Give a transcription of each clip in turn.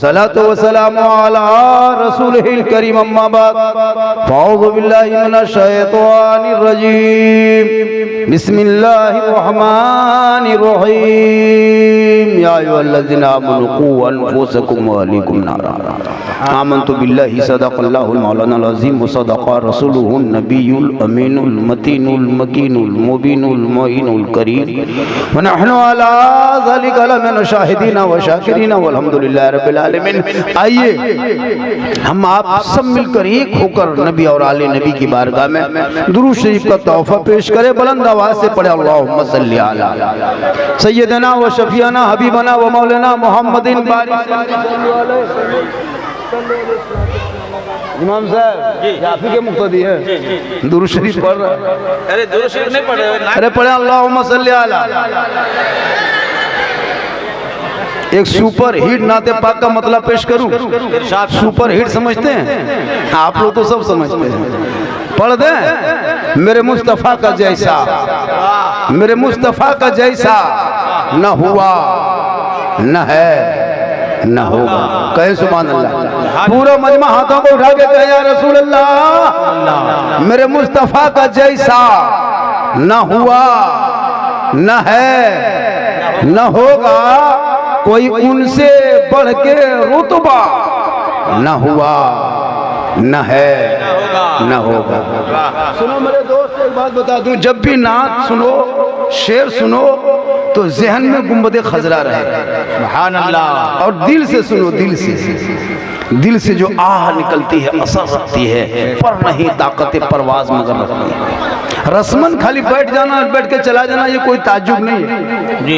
सलातो वसलामु अला रसूलिल करीम अम्मा बाद फ़अऊज़ु बिल्लाहि मिनश शैतानिर रजीम बिस्मिल्लाहिर रहमानिर रहीम या अय्युहल्लज़ीना आमनू क़ू अनफुसकुम व अहलीकुम नारा आमनतु बिल्लाहि सदक़ल्लाहुल मौलानाल अज़ीम व सदक़ा रसूलुहुन नबियुल अमीनुल मतीनुल मकीनुल मुबीनुल मुईनुल करीम व नहनु अला ज़ालिका लमिन शाहिदीन व शाकिरीन वल्हम्दुलिल्लाहि रब्बिल आलमीन। आइए हम आप सब मिलकर एक होकर नबी और आले नबी की बारगाह में दुरूद शरीफ का तोहफा पेश करें। बुलंद आवाज से पढ़े अल्लाहुम्मा सल्ली अला सय्यदना व शफीअना हबीबना व मौलाना मुहम्मदिन बारिक इमाम साहब आप ही के मुक्तदी है दुरूद शरीफ पढ़ रहा। अरे दुरूद शरीफ नहीं पढ़ रहे, अरे पढ़े अल्लाहुम्मा सल्ली अला। एक सुपर हिट नाते पाक का मतलब पेश करूं। सुपर हिट समझते हैं आप लोग तो सब समझते हैं। पढ़ दें मेरे मुस्तफ़ा का जैसा, मेरे मुस्तफ़ा का जैसा न हुआ न है न होगा। कहे सुभान अल्लाह। पूरा मजमा हाथों को उठा के कहे या रसूल अल्लाह मेरे मुस्तफ़ा का जैसा न हुआ न है न होगा, कोई उनसे बढ़ के रुतबा न हुआ न है न होगा। सुनो मेरे दोस्त एक बात बता दूं, जब भी नात सुनो शेर सुनो तो जहन में गुंबद खजरा रहे। सुभान अल्लाह। और दिल से सुनो, दिल से जो आह निकलती है असर रखती है, पर नहीं ताकत परवाज मगर रखती है। रस्मन खाली बैठ जाना और बैठ के चला जाना ये कोई ताज्जुब नहीं है। जी।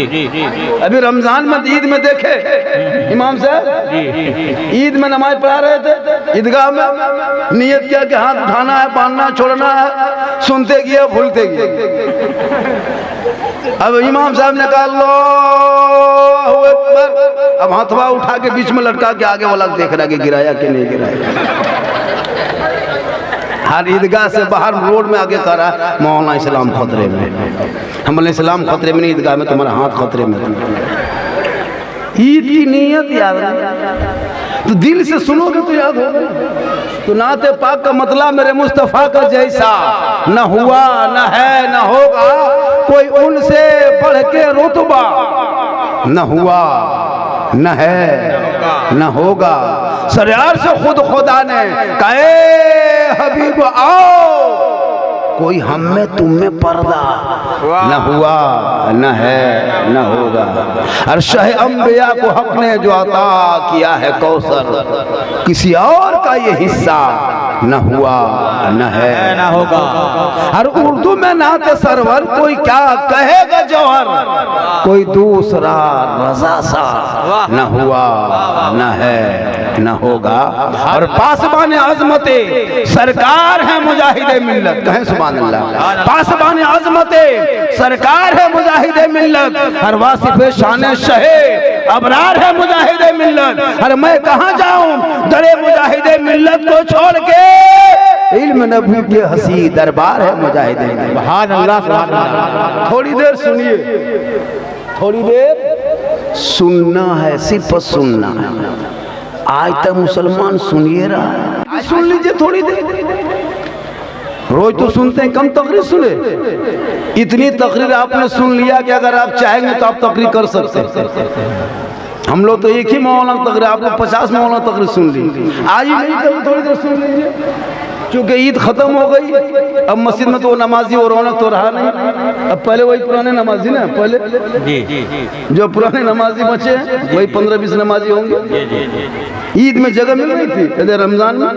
अभी रमजान में ईद में देखे इमाम साहब ईद में नमाज पढ़ा रहे थे ईदगाह में, नियत किया कि हाथ उठाना है, बांधना छोड़ना है, सुनते गया भूलते गए। अब इमाम साहब ने कहा अल्लाहू अकबर, अब हाथवा उठा के बीच में लटका के आगे वाला देख रहा कि गिराया कि नहीं गिराया। हर ईदगाह से बाहर रोड में आगे कह रहा मौलाना इस्लाम खतरे में। हम बोले इस्लाम खतरे में नहीं, ईदगाह में तुम्हारा हाथ खतरे में। ईद की नीयत याद है तो दिल से सुनोगे तो याद होगा। तो नाते पाक का मतलब मेरे मुस्तफ़ा का जैसा न हुआ न है न होगा, कोई उनसे बढ़ के रुतबा न हुआ न है न होगा। सरयार से खुद खुदा ने कहे हबीब आओ, कोई हम में तुम में पर्दा न हुआ न है न होगा। और शाह अंबिया को हक ने जो अता किया है कौसर, किसी और का ये हिस्सा न हुआ न है न होगा। और उर्दू में नाते सरवर कोई क्या कहेगा जौहर, कोई दूसरा रजा सा न हुआ न है न होगा। और पासबान अजमते सरकार है मुजाहिदे मिल्लत। कहें सुभान अल्लाह। पासबान अजमते सरकार है मुजाहिदे मिल्लत, हर वासिफ शान शहे अबरार है मुजाहिदे मिल्लत। अरे मैं कहाँ जाऊं दरे मुजाहिदे मिल्लत को छोड़ के, इल्म नबी के हसी दरबार है मुजाहिदे मिल्लत। सुभान अल्लाह। थोड़ी देर सुनिए, थोड़ी देर सुनना है, सिर्फ सुनना है। आज तक मुसलमान सुनिए रहा है, सुन लीजिए थोड़ी देर। रोज तो सुनते हैं, कम तकरीर सुने। इतनी तकरीर आपने सुन लिया कि अगर आप चाहेंगे तो आप तकरीर कर सकते हैं। हम लोग तो एक ही मौलाना तकरीर, आप लोग 50 मौलाना तकरीर सुन ली। आज ही नहीं तो थोड़ी देर सुन लीजिए, क्योंकि ईद खत्म हो गई। अब मस्जिद में तो वो नमाजी और रौनक तो रहा नहीं। अब पहले वही पुराने नमाजी ना, पहले जो पुराने नमाजी बचे हैं वही 15-20 नमाजी होंगे। ईद में जगह मिल रही थी, रमजान में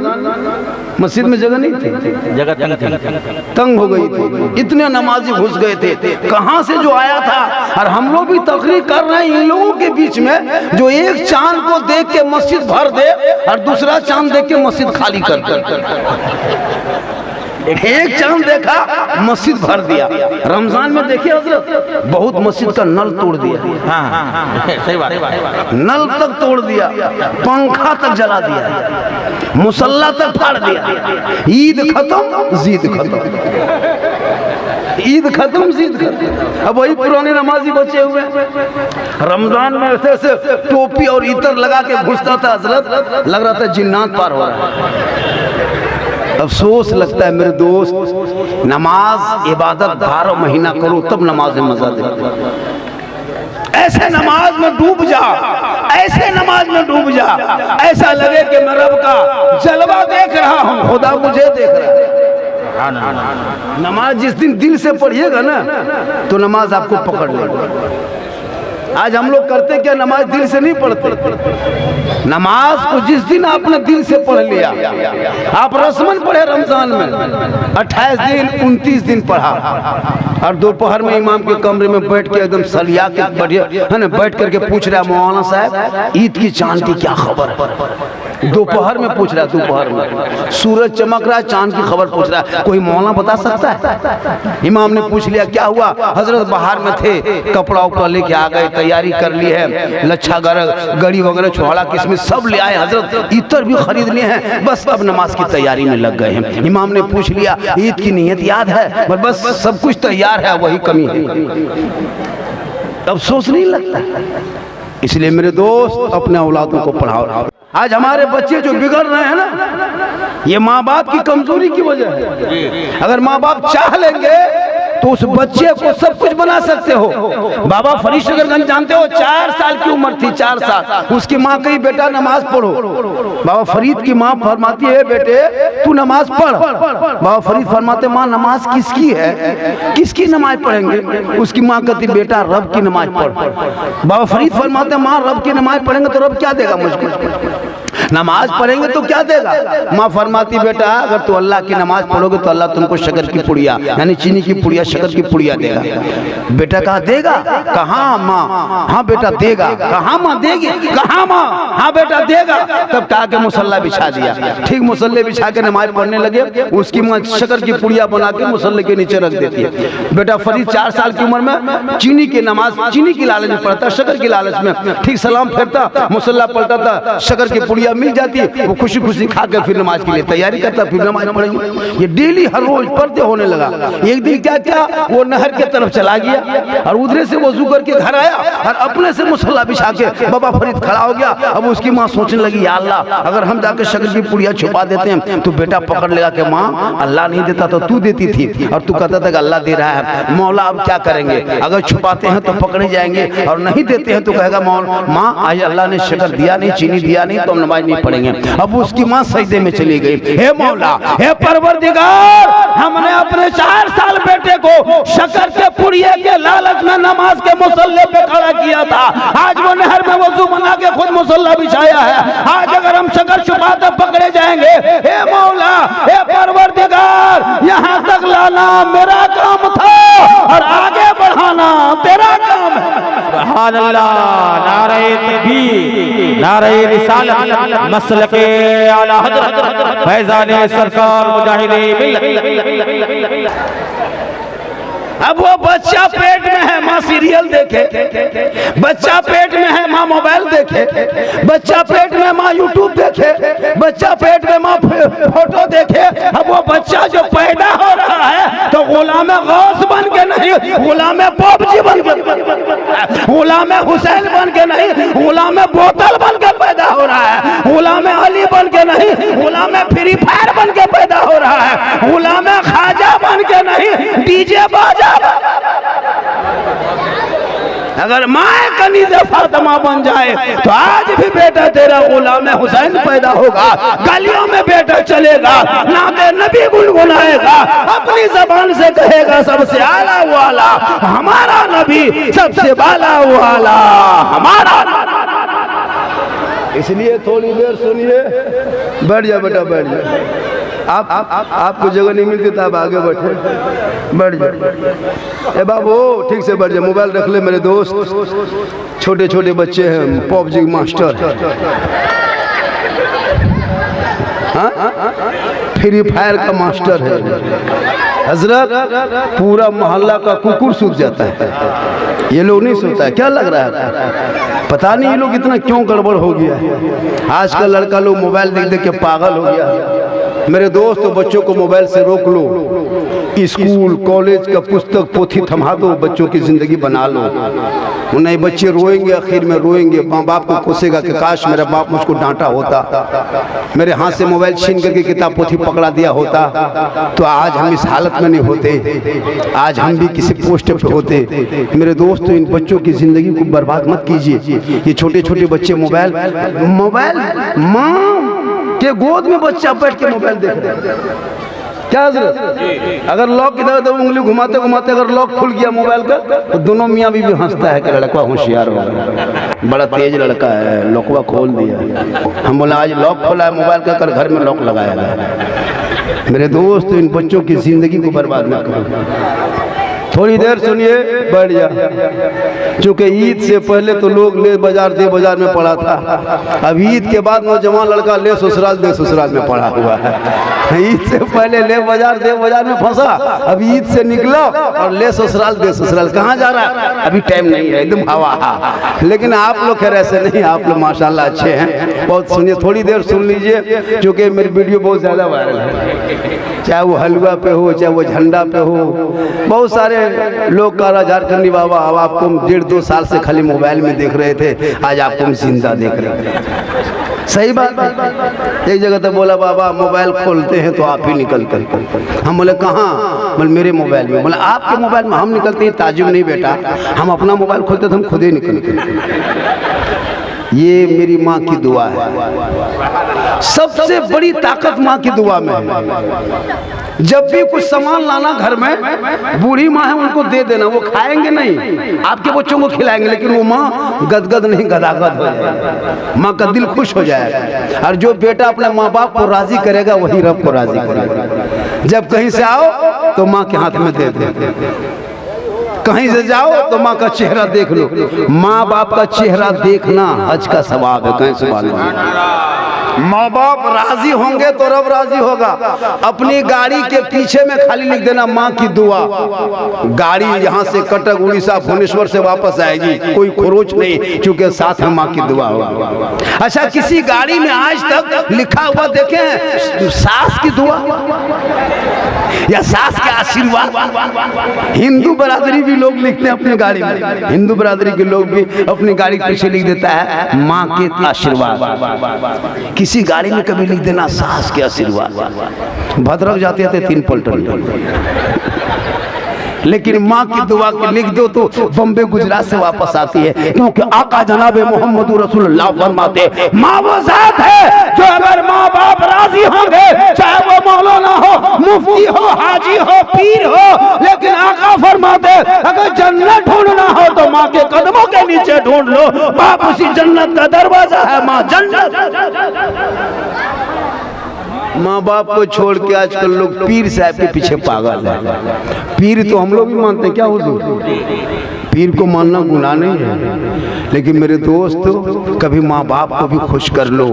मस्जिद में जगह नहीं थी, जगह तंग हो गई थी। इतने नमाजी घुस गए थे, कहाँ से जो आया था। और हम लोग भी तकरीर कर रहे हैं इन लोगों के बीच में जो एक चांद को देख के मस्जिद भर दे और दूसरा चांद देख के मस्जिद खाली कर दे। एक चांद देखा मस्जिद भर दिया। रमजान में देखिए हजरत बहुत मस्जिद का नल तोड़ दिया। सही बात, नल तक तोड़ दिया, पंखा तक जला दिया, मुसल्ला तक फाड़ दिया। ईद खत्म, जीद खत्म। ईद खत्म से ईद खत्म, अब वही पुराने नमाजी बचे हुए। रमजान में ऐसे ऐसे टोपी और इतर लगा के घुसता था हजरत, लग रहा था जिन्नात पार हो रहा है। अफसोस लगता है मेरे दोस्त, नमाज इबादत 12 महीना करो तब नमाज में मजा दे। ऐसे नमाज में डूब जा, ऐसे नमाज में डूब जा, ऐसा लगे कि मैं रब का जलवा देख रहा हूँ, खुदा मुझे देख रहा है। नमाज जिस दिन दिल से पढ़िएगा ना तो नमाज आपको पकड़ लेगा। आज हम लोग करते क्या, नमाज दिल से नहीं पढ़ते। नमाज को जिस दिन आपने दिल से पढ़ लिया, आप रस्मन पढ़े रमजान में 28 दिन 29 दिन पढ़ा, और दोपहर में इमाम के कमरे में बैठ के एकदम सलिया के बढ़िया है ना, बैठ करके पूछ रहा है मौलाना साहब ईद की चांद की क्या खबर है। दोपहर में पूछ रहा है, दोपहर में सूरज चमक रहा है, चांद की खबर पूछ रहा है, कोई मौलाना बता सकता है। इमाम ने पूछ लिया क्या हुआ, हजरत बाहर में थे, कपड़ा उपड़ा लेके आ गए, तैयारी कर ली है, लच्छा गड़ी वगैरह छोड़ा किसमिस सब ले आए, हजरत इतर भी खरीद लिए हैं, बस अब नमाज की तैयारी में लग गए हैं। इमाम ने पूछ लिया ईद की नियत याद है, बस सब कुछ तैयार है, वही कमी है। अफसोस नहीं लगता। इसलिए मेरे दोस्त अपने औलादों को पढ़ाओ। आज हमारे बच्चे जो बिगड़ रहे हैं ना, ये माँ बाप की कमजोरी की वजह है। अगर माँ बाप चाह लेंगे तो उस बच्चे को सब कुछ बना सकते हो। बाबा फरीद शकरगंज जानते हो, 4 साल की उम्र थी, 4 साल, उसकी माँ कही बेटा नमाज पढ़ो। बाबा फरीद की माँ फरमाती है बेटे तू नमाज पढ़। बाबा फरीद फरमाते माँ नमाज किसकी है, किसकी नमाज पढ़ेंगे। उसकी माँ कहती बेटा रब की नमाज पढ़। बाबा फरीद फरमाते माँ रब की नमाज पढ़ेंगे तो रब क्या देगा मुझको, नमाज पढ़ेंगे तो क्या देगा। माँ फरमाती बेटा अगर तू अल्लाह की नमाज पढ़ोगे तो अल्लाह तुमको शक्कर की पुड़िया यानी चीनी की पुड़िया शक्कर की पुड़िया देगा। बेटा कहा देगा, कहाँ माँ, हाँ बेटा देगा, कहाँ माँ देगी, कहाँ माँ, हाँ बेटा देगा। तब कहा के मुसल्ला बिछा दिया। ठीक मुसल्ले बिछा के नमाज पढ़ने लगे, उसकी माँ शक्कर की पुड़िया बना के मुसल्ले के नीचे रख देती है। बेटा फरीद 4 साल की उम्र में चीनी की नमाज, चीनी की लालच में पढ़ता, शक्कर की लालच में, ठीक सलाम फेरता, मुसल्ला पढ़ता था, शक्कर की पुड़िया मिल जाती, वो खुशी खुशी खाकर फिर नमाज के लिए तैयारी करता, फिर नमाज पढ़ेंगे। ये डेली हर रोज पढ़ते होने लगा। एक दिन क्या क्या वो नहर के तरफ चला गया और उधर से वजू करके घर आया और अपने से मुसल्ला बिछा के बाबा फरीद खड़ा हो गया। अब उसकी माँ सोचने लगी या अल्लाह अगर हम जाकर शक्कर की पुड़िया छुपा देते हैं तो बेटा पकड़ लेगा कि माँ अल्लाह नहीं देता तो तू देती थी और तू कहता था कि अल्लाह दे रहा है, मौला अब क्या करेंगे, अगर छुपाते हैं तो पकड़े जाएंगे और नहीं देते हैं तो कहेगा माँ आज अल्लाह ने शक्कर दिया नहीं, चीनी दिया नहीं तो हम नमाज नहीं पढ़ेंगे। अब उसकी माँ सजदे में चली गई, हे मौला, हे परवरदिगार, हमने अपने 4 साल बेटे को शक्कर के पुड़िये के लालच में नमाज के मुसल्ले पे खड़ा किया था, आज वो नहर में वजू बना के खुद मुसल्ला बिछाया है, आज अगर हम शक्कर छुपाते पकड़े जाएंगे। हे मौला, हे परवरदिगार, यहाँ तक लाना मेरा काम था और आगे बढ़ाना तेरा काम है। सुभान अल्लाह, नारे तकबीर, नारे रिसालत, मसलके आला हज़रत फैज़ाने सरकार मुजाहिदे मिल्लत। अब वो बच्चा पेट में है, माँ सीरियल देखे, बच्चा पेट में है, माँ मोबाइल देखे, बच्चा पेट में माँ यूट्यूब देखे, बच्चा पेट में माँ फोटो देखे। अब वो बच्चा जो पैदा हो रहा है तो गुलाम गौस बन के नहीं, गुलाम पॉपजी बन के, गुलाम हुसैन बन के नहीं, गुलाम बोतल बन के पैदा हो रहा है, गुलाम अली बन के नहीं, गुलाम फ्री फायर बन के पैदा हो रहा है, गुलाम खाजा बन के नहीं, डीजे बाजा। अगर माए कनीज़े फातिमा बन जाए तो आज भी बेटा तेरा गुलाम हुसैन पैदा होगा, गलियों में बेटा चलेगा, नाते नबी गुनगुनाएगा, अपनी जबान से कहेगा सबसे आला वाला हमारा नबी, सबसे बाला वाला हमारा। इसलिए थोड़ी देर सुनिए, बैठ जा बेटा बैठ जा। आपको जगह नहीं मिलती तो आप आगे बैठे, बैठ जाए। ए बाबू ठीक से बैठ जाए, मोबाइल रख ले मेरे दोस्त, छोटे छोटे बच्चे हैं, पॉपजी मास्टर, हाँ फ्री फायर का मास्टर है हजरत, पूरा मोहल्ला का कुकुर सूख जाता है, ये लोग नहीं सोता है। क्या लग रहा है पता नहीं ये लोग इतना क्यों गड़बड़ हो गया है। आज का लड़का लोग मोबाइल देख देख के पागल हो गया। मेरे दोस्त बच्चों को मोबाइल से रोक लो, स्कूल कॉलेज का पुस्तक पोथी थमा दो, बच्चों की जिंदगी बना लो। नहीं बच्चे रोएंगे, आखिर में रोएंगे, माँ बाप को कोसेगा कि काश मेरा बाप मुझको डांटा होता, मेरे हाथ से मोबाइल छीन करके किताब पोथी पकड़ा दिया होता तो आज हम इस हालत में नहीं होते, आज हम भी किसी पोस्ट पे होते। मेरे दोस्तों इन बच्चों की जिंदगी को बर्बाद मत कीजिए। ये छोटे छोटे बच्चे मोबाइल माँ के गोद में बच्चा बैठ के मोबाइल देख रहे हैं। क्या जरूरत? अगर लॉक इधर उधर उंगली घुमाते घुमाते अगर लॉक खुल गया मोबाइल का तो दोनों मियाँ बीवी हंसता है कि लड़का होशियार हो गया, बड़ा तेज लड़का है, लॉकवा खोल दिया। हम बोला आज लॉक खोला है मोबाइल का, कर घर में लॉक लगाया गया। मेरे दोस्त इन बच्चों की जिंदगी को बर्बाद न करो। थोड़ी देर सुनिए, बैठ जा। चूंकि ईद से पहले तो लोग ले बाजार दे बाजार में पड़ा था, अब ईद के बाद नौजवान लड़का ले ससुराल दे ससुराल में पड़ा हुआ है। ईद से पहले ले बाजार दे बाजार में फंसा, अब ईद से निकला और ले ससुराल दे ससुराल। कहाँ जा रहा है? अभी टाइम नहीं है, एकदम हवा। लेकिन आप लोग खैर ऐसे नहीं, आप लोग माशाल्लाह अच्छे हैं। बहुत सुनिए, थोड़ी देर सुन लीजिए, क्योंकि मेरी वीडियो बहुत ज़्यादा वायरल है। चाहे वो हलवा पे हो, चाहे वो झंडा पे हो, बहुत सारे लोग कह रहा झारखंडी बाबा अब आपको 1.5-2 साल से खाली मोबाइल में देख रहे थे, आज आपको हम जिंदा देख रहे हैं। सही बात है। एक जगह तो बोला बाबा मोबाइल खोलते हैं तो आप ही निकल कर। हम बोले कहाँ? बोले मेरे मोबाइल में। बोले आपके मोबाइल में हम निकलते हैं? ताजुब नहीं बेटा, हम अपना मोबाइल खोलते तो हम खुद ही निकलते। ये मेरी माँ की दुआ है, सबसे बड़ी ताकत माँ की दुआ में है। जब भी कुछ सामान लाना घर में, बूढ़ी माँ है उनको दे देना, वो खाएंगे नहीं, आपके बच्चों को खिलाएंगे, लेकिन वो माँ गदगद नहीं गदागद हो जाएगी, माँ का दिल खुश हो जाएगा। और जो बेटा अपने माँ बाप को राजी करेगा वही रब को राजी करेगा। जब कहीं से आओ तो माँ के हाथ में दे दे, कहीं से जाओ तो माँ का चेहरा देख लो। माँ बाप का चेहरा देखना हज का सवाब है। कहीं से माँ बाप राजी होंगे तो रब राजी होगा। अपनी गाड़ी के पीछे में खाली लिख देना माँ की दुआ। गाड़ी यहाँ से कटक उड़ीसा भुवनेश्वर से वापस आएगी, कोई खरोच नहीं, क्योंकि साथ में माँ की दुआ होगी। अच्छा, किसी गाड़ी में आज तक लिखा हुआ देखे हैं सास की दुआ या सास का आशीर्वाद? हिंदू बरादरी भी लोग लिखते हैं अपनी गाड़ी में, हिंदू बरादरी के लोग भी अपनी गाड़ी के पीछे लिख देता है माँ के आशीर्वाद। किसी गाड़ी में कभी लिख देना सास के आशीर्वाद। भद्रक जाते थे 3 पलटन, लेकिन माँ की दुआ के लिख दो तो बम्बे गुजरात से वापस आती है, क्योंकि आका जनाबे मोहम्मद रसूलुल्लाह फरमाते माँ वो जात है जो अगर माँ बाप राजी होंगे, चाहे वो मौलाना हो, मुफ्ती हो, हाजी हो, पीर हो, लेकिन आका फरमाते अगर जन्नत ढूंढना हो तो माँ के कदमों के नीचे ढूंढ लो, बाप उसी जन्नत का दरवाजा है, माँ जन्नत। माँ बाप को छोड़ के आजकल लोग पीर साहब के पीछे पागल है। पीर तो हम लोग भी मानते हैं, क्या हुजूर? पीर को मानना गुनाह नहीं है, लेकिन मेरे दोस्त कभी माँ बाप को भी खुश कर लो।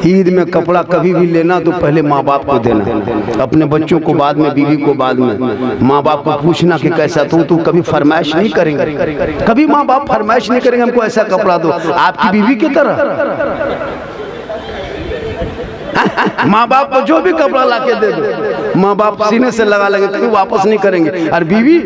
ईद में कपड़ा कभी भी लेना तो पहले माँ बाप को देना, अपने बच्चों को बाद में, बीवी को बाद में। माँ बाप को पूछना कि कैसा, तो कभी फरमाइश नहीं करेंगे, कभी माँ बाप फरमाइश नहीं करेंगे हमको ऐसा कपड़ा दो, आपकी बीवी की तरह। माँ बाप को जो भी कपड़ा लाके दे दो, माँ बाप सीने से लगा लगे, कभी वापस नहीं करेंगे। और बीवी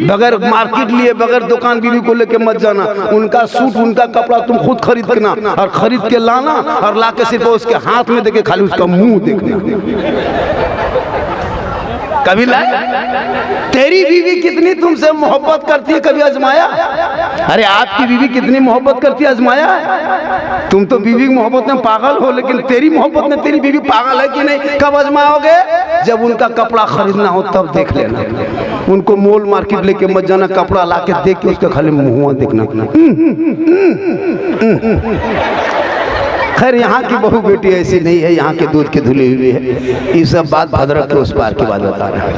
बगैर मार्केट लिए, बगैर दुकान बीवी को लेके मत जाना, उनका सूट, उनका कपड़ा तुम खुद खरीदना और खरीद के लाना और लाके सिर्फ उसके हाथ में देके खाली उसका मुंह देखना। कभी लाए? तेरी बीवी कितनी तुमसे मोहब्बत करती है, कभी आजमाया? अरे आपकी बीवी कितनी मोहब्बत करती है, आजमाया? तुम तो बीवी की मोहब्बत में पागल हो, लेकिन तेरी मोहब्बत में तेरी बीवी पागल है कि नहीं? कब आजमाओगे? जब उनका कपड़ा खरीदना हो तब देख लेना। उनको मॉल मार्केट लेके मत जाना, कपड़ा लाके देख के उसका खाली मुंह देखना। खैर यहाँ की बहू बेटी ऐसी नहीं है, यहाँ के दूध की धुली हुई है। ये सब बात भद्रक के उस पार की बात बता रहा है।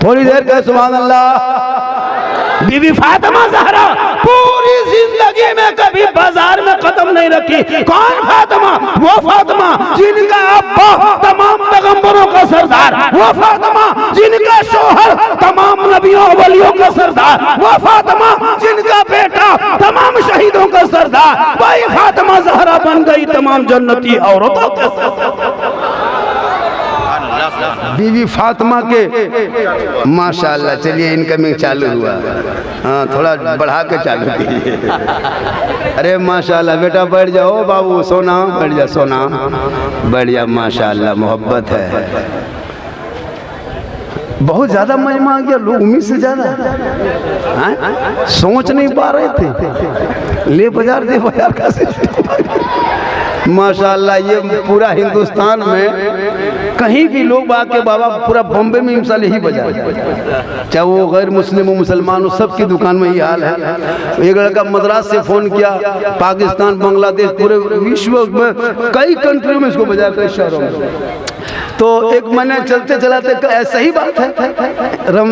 थोड़ी देर का सुभान अल्लाह। बीबी फातिमा ज़हरा पूरी जिंदगी में कभी बाजार में कदम नहीं रखी। कौन फातिमा? वो फातिमा जिनका अब्बा तमाम पैगंबरों का सरदार, वो फातिमा जिनका शोहर तमाम नबियों वलियों का सरदार, वो फातिमा जिनका बेटा तमाम शहीदों का सरदार, वही फातिमा ज़हरा बन गई तमाम जन्नती औरतों का सरदार। बीवी फातिमा के माशाल्लाह। चलिए इनकमिंग चालू हुआ, हाँ थोड़ा बढ़ा के चालू कीजिए। अरे माशाल्लाह बेटा बैठ जाओ बाबू, सोना बैठ जा, सोना बैठ जा, माशाल्लाह मोहब्बत है। बहुत ज्यादा मजमा आ गया, लोग उम्मीद से ज्यादा सोच नहीं पा रहे थे। ले बाजार दे बाजार का माशाल्लाह। ये पूरा हिंदुस्तान में कहीं भी लोग आके बाबा, पूरा बॉम्बे में मिसाल यही बाजार, चाहे वो गैर मुस्लिम हो मुसलमान हो, सबकी दुकान में यही हाल है। एक लड़का मद्रास से फोन किया, पाकिस्तान बांग्लादेश पूरे विश्व में कई कंट्रियों में इसको बजाया, कई शहरों में। तो एक महीने चलते चलाते ऐसा ही बात है,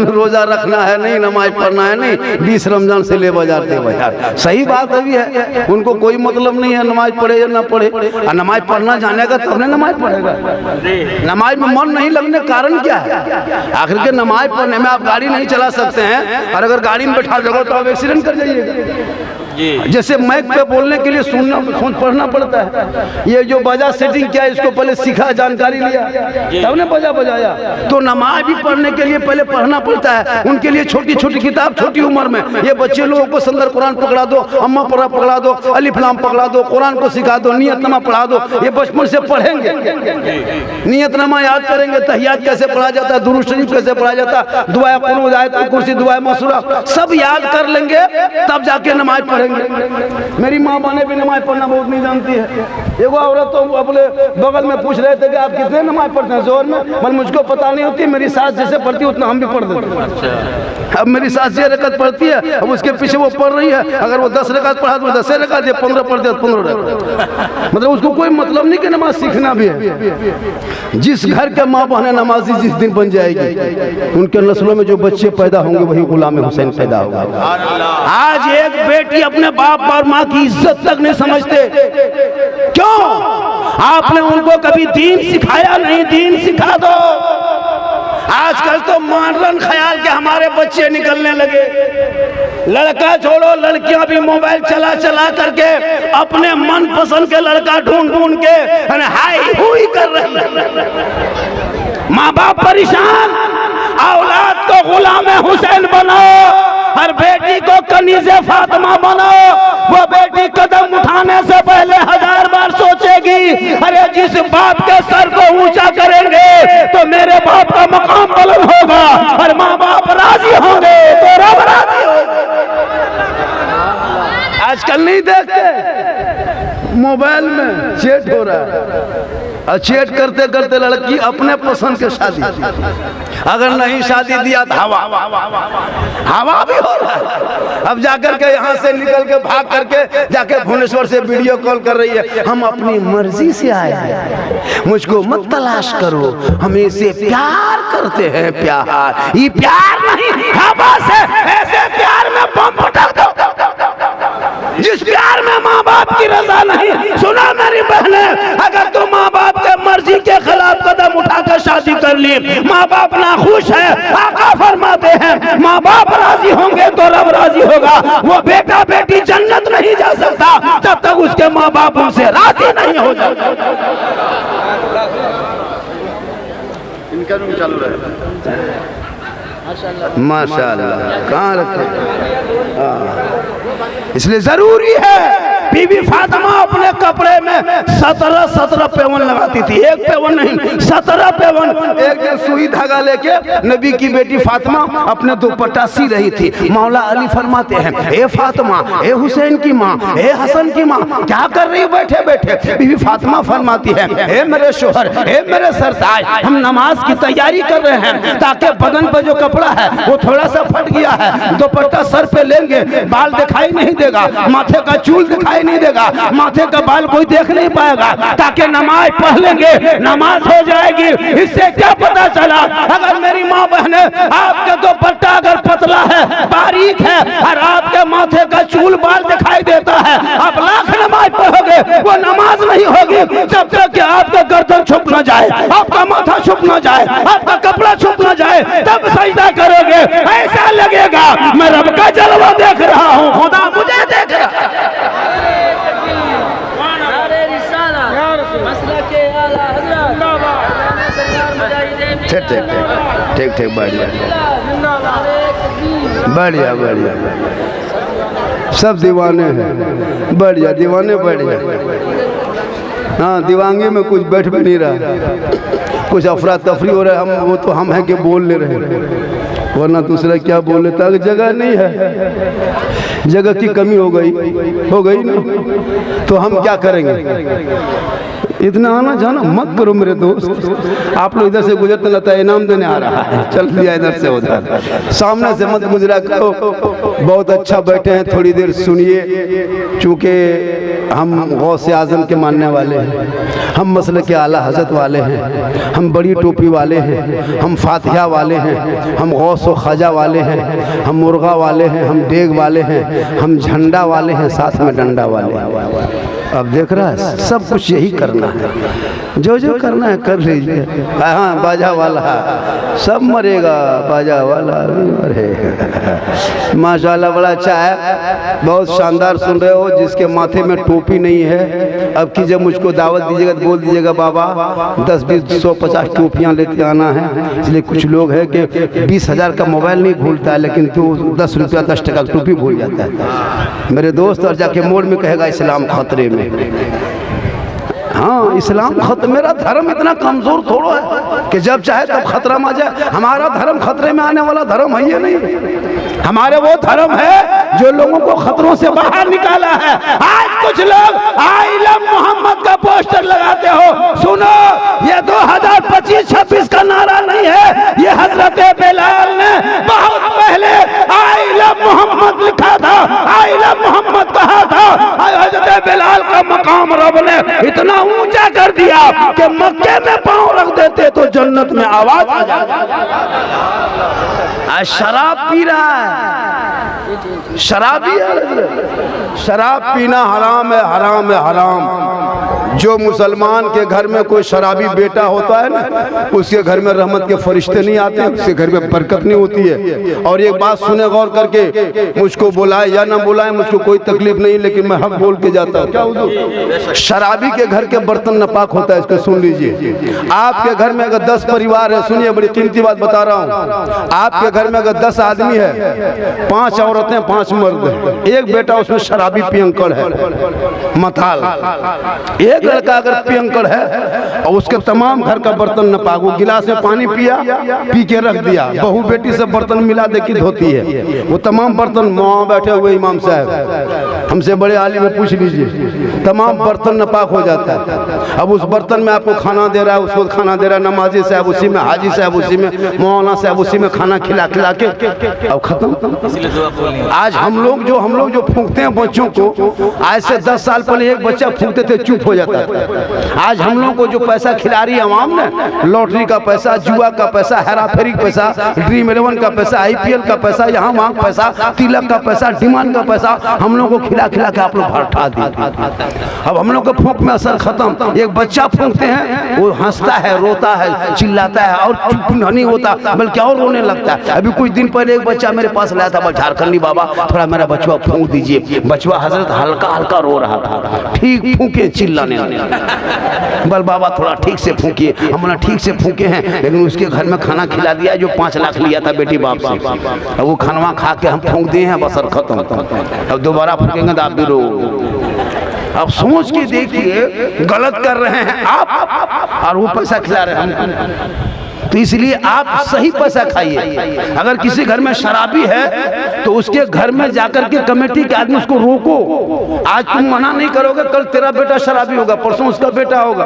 रोजा रखना है नहीं, नमाज पढ़ना है नहीं, 20 रमजान से ले बाजार दे बाजार। सही बात अभी है, उनको कोई मतलब नहीं है नमाज पढ़े या ना पढ़े। नमाज पढ़ना जानेगा तब ने नमाज पढ़ेगा। नमाज में मन नहीं लगने कारण क्या है? आखिर के नमाज पढ़ने में आप गाड़ी नहीं चला सकते हैं, और अगर गाड़ी में बैठा जगह तो आप एक्सीडेंट कर जाइएगा। जैसे माइक पे बोलने के लिए पढ़ना पड़ता है। ये जो बजा सेटिंग किया, इसको पहले सीखा, जानकारी लिया, तब ने बजाया। तो नमाज भी पढ़ने के लिए पहले पढ़ना पड़ता है। उनके लिए छोटी छोटी किताब, छोटी उम्र में ये बच्चे लोगों को सुंदर कुरान पकड़ा दो, अम्मा पकड़ा दो, अलिफ लाम पकड़ा दो, कुरान को सिखा दो, नियतनामा पढ़ा दो। ये बचपन से पढ़ेंगे, नियतनामा याद करेंगे, तहियात कैसे पढ़ा जाता है, दुरूद शरीफ कैसे पढ़ा जाता है, दुआ कुनूत, आयत कुर्सी, दुआ मसूरा सब याद कर लेंगे, तब जाके नमाज पढ़ेंगे। मेरी माँ बहने भी नमाज पढ़ना बहुत नहीं जानती है। एगो औरत तो अपने बगल में पूछ रहे थे कि आप कितने नमाज पढ़ते हैं जोर में, पर मुझको पता नहीं होती, मेरी सास जैसे पढ़ती है उतना हम भी पढ़ देते हैं। अब मेरी सास 6 रकात पढ़ती है, अब उसके पीछे वो पढ़ रही है, अगर वो 10 रकात पढ़ा तो 10 रकात, 15 पढ़ते 15 रकात। मतलब उसको कोई मतलब नहीं कि नमाज सीखना भी है। जिस घर के माँ बहने नमाजी जिस दिन बन जाएगी, उनके नस्लों में जो बच्चे पैदा होंगे वही गुलाम हुसैन पैदा होगा। आज एक बेटी अपने बाप और माँ की इज्जत तक नहीं समझते, क्यों? आपने उनको कभी दीन सिखाया नहीं, दीन सिखा दो। आजकल तो मॉडर्न ख्याल के हमारे बच्चे निकलने लगे। लड़का छोड़ो, लड़कियां भी मोबाइल चला चला करके अपने मन पसंद के लड़का ढूंढ ढूंढ के हाई हुई कर रहे। माँ बाप परेशान, औलाद को गुलाम हुसैन बनाओ, हर बेटी को कनीज़े फातिमा बनाओ। वो बेटी कदम उठाने से पहले 1000 बार सोचेगी, अरे जिस बाप के सर को ऊंचा करेंगे तो मेरे बाप का मकाम बुलंद होगा, और माँ बाप राजी होंगे तो रब राजी होगा। आजकल नहीं देखते, मोबाइल में चैट हो रहा है, और चैट करते करते लड़की अपने पसंद के शादी, अगर नहीं शादी दिया तो हवा भी हो रहा है। अब जाकर के यहाँ से निकल के भाग करके जाके भुवनेश्वर से वीडियो कॉल कर रही है, हम अपनी मर्जी से आए हैं, मुझको मत तलाश करो, हम इसे प्यार करते हैं। प्यार ये प्यार नहीं, हवा से ऐसे प्यार में बम पटक दो जिस प्यार में माँ बाप की रजा नहीं। सुना मेरी बहने, अगर तुम माँ बाप के मर्जी के खिलाफ कदम उठाकर शादी कर ली, माँ बाप नाखुश है, आका फरमाते हैं माँ बाप राजी होंगे तो रब राजी होगा। वो बेटा बेटी जन्नत नहीं जा सकता जब तक उसके माँ बाप उनसे राजी नहीं हो जाते। इनका रूम चालू रहे माशाल्लाह, कहाँ रखे। इसलिए जरूरी है, बीबी फातिमा अपने कपड़े में 17 पेवन लगाती थी, एक पेवन नहीं 17 पेवन। एक दिन सुई धागा लेके नबी की बेटी फातिमा अपने दुपट्टा सी रही थी। मौला अली फरमाते हैं, ए फातिमा, ए हुसैन की माँ, ए हसन की माँ, क्या कर रही हो बैठे बैठे? बीबी फातिमा फरमाती है, ए मेरे शोहर, ए मेरे सरताज, हम नमाज की तैयारी कर रहे हैं, ताकि बदन पर जो कपड़ा है वो थोड़ा सा फट गया है, दुपट्टा सर पे लेंगे, बाल दिखाई नहीं देगा, माथे का चूल दिखाई नहीं देगा, माथे का बाल कोई देख नहीं पाएगा, ताकि नमाज पढ़ लेंगे, नमाज हो जाएगी। इससे क्या पता चला, अगर मेरी माँ बहने आपका दुपट्टा अगर पतला है, बारीक है, और आपके माथे का चूल बाल दिखाई देता है, आप लाख नमाज पढ़ोगे वो नमाज नहीं होगी जब तक कि आपका गर्दन छुप न जाए, आपका माथा छुप न जाए, आपका कपड़ा छुप न जाए, तब सजदा करोगे। ऐसा लगेगा मैं रब का जलवा देख रहा हूँ, खुदा मुझे देख रहा है। ठीक ठीक ठीक ठीक बढ़िया बढ़िया बढ़िया सब दीवाने हैं बढ़िया दीवाने बढ़िया हाँ दीवांगे में कुछ बैठ भी नहीं रहा कुछ अफरा तफरी हो रहा है हम वो तो हम हैं कि बोल ले रहे हैं वरना दूसरा क्या बोल लेता जगह नहीं है जगह की कमी हो गई ना तो हम क्या करेंगे इतना आना जाना मत करो मेरे दोस्त आप लोग इधर से गुजरते लगता है इनाम देने आ रहा है चल दिया इधर से उधर सामने से मत गुजरा करो बहुत अच्छा बैठे हैं थोड़ी देर सुनिए चूँकि हम गौस आज़म के मानने वाले हैं हम मसले के आला हजरत वाले हैं हम बड़ी टोपी वाले हैं हम फातिहा वाले हैं हम गौस व ख्वाजा वाले हैं हम मुर्गा वाले हैं हम डेग वाले हैं हम झंडा वाले हैं साथ में डंडा वाले हैं अब देख रहा है सब कुछ यही करना है जो जो करना है कर लीजिए हाँ बाजा वाला सब मरेगा बाजा वाला भी मरेगा माशाल्लाह बड़ा अच्छा है बहुत शानदार सुन रहे हो जिसके माथे में टोपी नहीं है अब की जब मुझको दावत दीजिएगा तो बोल दीजिएगा बाबा 10 20 100 50 टोपियाँ लेते आना है इसलिए कुछ लोग हैं कि 20,000 का मोबाइल नहीं भूलता है लेकिन तू 10 रुपया 10 टका टोपी भूल जाता है मेरे दोस्त और जाके मोड़ में कहेगा इस्लाम खतरे में हाँ इस्लाम खतरे मेरा धर्म इतना कमजोर थोड़ा है कि जब चाहे तब खतरा में आ जाए हमारा धर्म खतरे में आने वाला धर्म है ये नहीं हमारे वो धर्म है जो लोगों को खतरों से बाहर निकाला है आज कुछ लोग आई लव मोहम्मद का पोस्टर लगाते हो सुनो ये 2025-26 का नारा नहीं है ये हजरत बिलाल ने बहुत पहले आई लव मोहम्मद लिखा था आई लव मोहम्मद कहा था हजरत बिलाल का मकाम रब ने इतना ऊंचा कर दिया कि मक्के में पांव रख देते तो जन्नत में आवाज आ जाती आज शराब पी रहा है शराबी है शराब पीना हराम है हराम है हराम जो मुसलमान के घर में कोई शराबी बेटा होता है ना उसके घर में रहमत के फरिश्ते नहीं आते उसके घर में बरकत नहीं होती है और एक बात सुने गौर करके मुझको बुलाए या ना बुलाए मुझको कोई तकलीफ नहीं लेकिन मैं हक बोल के जाता हूँ क्या हुजूर शराबी के घर के बर्तन नापाक होता है इसको सुन लीजिए आपके घर में अगर 10 परिवार है सुनिए बड़ी कीमती बात बता रहा हूँ आपके घर में अगर 10 आदमी है 5 औरतें 5 मर्द है एक बेटा उसमें शराबी पियंकड़ है मताल एक लड़का अगर पियंकड़ है और उसके तमाम घर का बर्तन न पाक वो गिलास में पानी पिया पी के रख दिया बहू बेटी से बर्तन मिला दे की धोती है वो तमाम बर्तन वहाँ बैठे हुए इमाम साहब हमसे बड़े आलिम में पूछ लीजिए तमाम बर्तन न पाक हो जाता है अब उस बर्तन में आपको खाना दे रहा है उसको खाना दे रहा है नमाजी साहब उसी में हाजी साहब उसी में मौलाना साहब उसी में खाना खिला खिला के अब खत्म आज हम लोग जो फूंकते हैं बच्चों को आज से 10 साल पहले एक बच्चा फूंकते थे चुप हो जाता था आज हम लोग को जो पैसा खिला रही है आवाम ने लॉटरी का पैसा जुआ का पैसा हेरा फेरी का पैसा ड्रीम 11 का पैसा IPL का पैसा यहाँ वहाँ पैसा तिलक का पैसा डिमांड का पैसा हम लोग को खिला खिला के आप लोग भरठा दिए अब हम लोग के फूंक में असर खत्म एक बच्चा फूंकते हैं वो हंसता है रोता है चिल्लाता है और चुप नहीं होता बल्कि और रोने लगता है अभी कुछ दिन पहले एक बच्चा मेरे पास लाया था झारखंडी बाबा थोड़ा मेरा बचवा फूंक दीजिए बचवा हजरत हल्का हल्का रो रहा था ठीक फूंके चिल्लाने बल बाबा थोड़ा ठीक से फूंकिए हमने ठीक से फूंके हैं लेकिन उसके घर में खाना खिला दिया जो 5 लाख लिया था बेटी बाप से अब वो खानवा खा के हम फूंक दिए हैं बसर खत्म अब दोबारा फूकेंगे तो आप भी रोओगे अब सोच के देखिए गलत कर रहे हैं आप और वो पैसा खिला रहे हैं तो इसलिए आप सही पैसा खाइए अगर किसी घर में शराबी है तो उसके घर में जाकर के कमेटी के आदमी उसको रोको आज तुम मना नहीं करोगे कल तेरा बेटा शराबी होगा परसों उसका बेटा होगा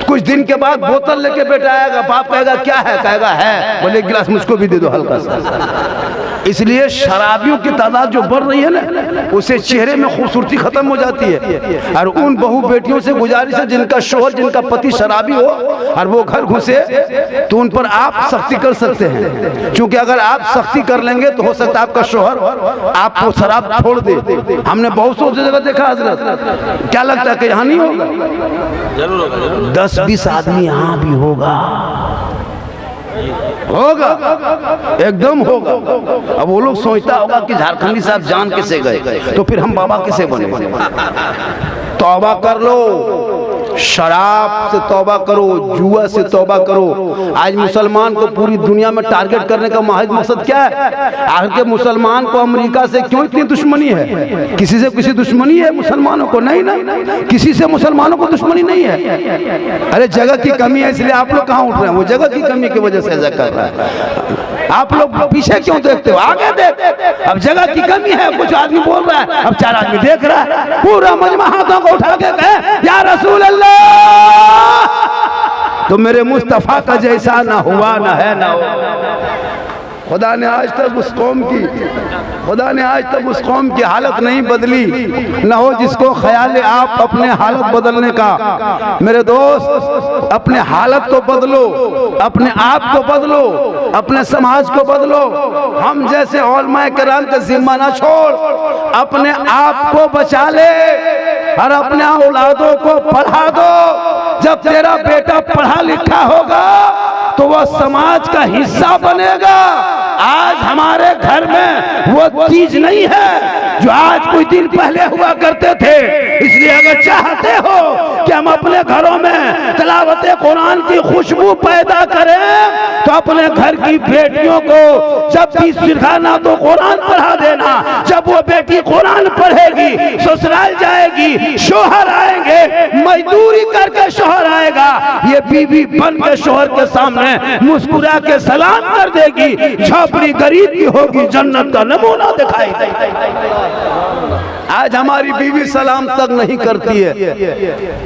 कुछ दिन के बाद बोतल लेके बेटा आएगा बाप कहेगा क्या है कहेगा है बोले एक गिलास मुझको भी दे दो हल्का सा इसलिए शराबियों की तादाद जो बढ़ रही है ना उससे चेहरे में खूबसूरती खत्म हो जाती है और उन बहू बेटियों से गुजारिश है जिनका शोहर जिनका पति शराबी हो और वो घर घुसे तो उन पर आप सख्ती कर सकते हैं क्योंकि अगर आप सख्ती कर लेंगे तो हो सकता है आपका शोहर आपको शराब छोड़ दे हमने बहुत सी जगह देखा हजरत क्या लगता है कि यहाँ नहीं होगा जरूर होगा 10-20 आदमी यहाँ भी होगा एकदम होगा अब वो लोग सोचता होगा कि झारखंडी साहब जान कैसे गए तो फिर हम बाबा कैसे बने तौबा कर लो शराब से तौबा करो, जुआ से तौबा करो। आज मुसलमान को पूरी दुनिया में टारगेट करने का महज मकसद क्या है? आखिर के मुसलमान को अमेरिका से क्यों इतनी दुश्मनी है? किसी से किसी दुश्मनी है मुसलमानों को? नहीं ना, किसी से मुसलमानों को दुश्मनी नहीं है। अरे जगह की कमी है इसलिए आप लोग कहाँ उठ रहे हैं? वो जगह की कमी की वजह से ऐसा कर रहा है। आप लोग पीछे क्यों देखते हो? आगे देख। अब जगह की कमी है, कुछ आदमी बोल रहा है, अब 4 आदमी देख रहा है, पूरा मजमा हाथों को उठा के कहे या रसूल अल्लाह, तो मेरे मुस्तफा का जैसा ना हुआ ना है ना हो। खुदा ने आज तक उस कौम की हालत नहीं बदली, न हो जिसको ख्याल है आप अपने हालत बदलने का। मेरे दोस्त, अपने हालत को बदलो, अपने आप को बदलो, अपने समाज को बदलो। हम जैसे उलमाए किराम का जिम्मा ना छोड़, अपने आप को बचा ले और अपने औलादों को पढ़ा दो। जब तेरा बेटा पढ़ा लिखा होगा तो वह समाज का हिस्सा बनेगा। आज हमारे घर में वो चीज नहीं है जो आज कुछ दिन पहले हुआ करते थे। इसलिए अगर चाहते हो कि हम अपने घरों में तिलावत कुरान की खुशबू पैदा करें तो अपने घर की बेटियों को जब भी सिखाना तो कुरान पढ़ा देना। जब वो बेटी कुरान पढ़ेगी, ससुराल जाएगी, शोहर आएंगे, मजदूरी करके शोहर आएगा, ये बीवी बन के शोहर के सामने मुस्कुरा के सलाम कर देगी, झोपड़ी गरीब की होगी, जन्नत का नमूना दिखाई देगी। आज हमारी बीवी सलाम तक नहीं करती है।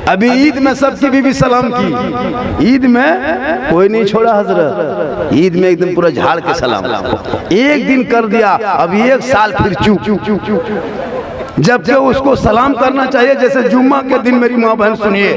अभी ईद में सबकी बीवी सलाम की, ईद में कोई नहीं छोड़ा हजरत, ईद में एकदम पूरा झाड़ के सलाम। एक दिन कर दिया, अब 1 साल फिर चुप। जबकि उसको सलाम करना चाहिए जैसे जुम्मा के दिन। मेरी माँ बहन सुनिए,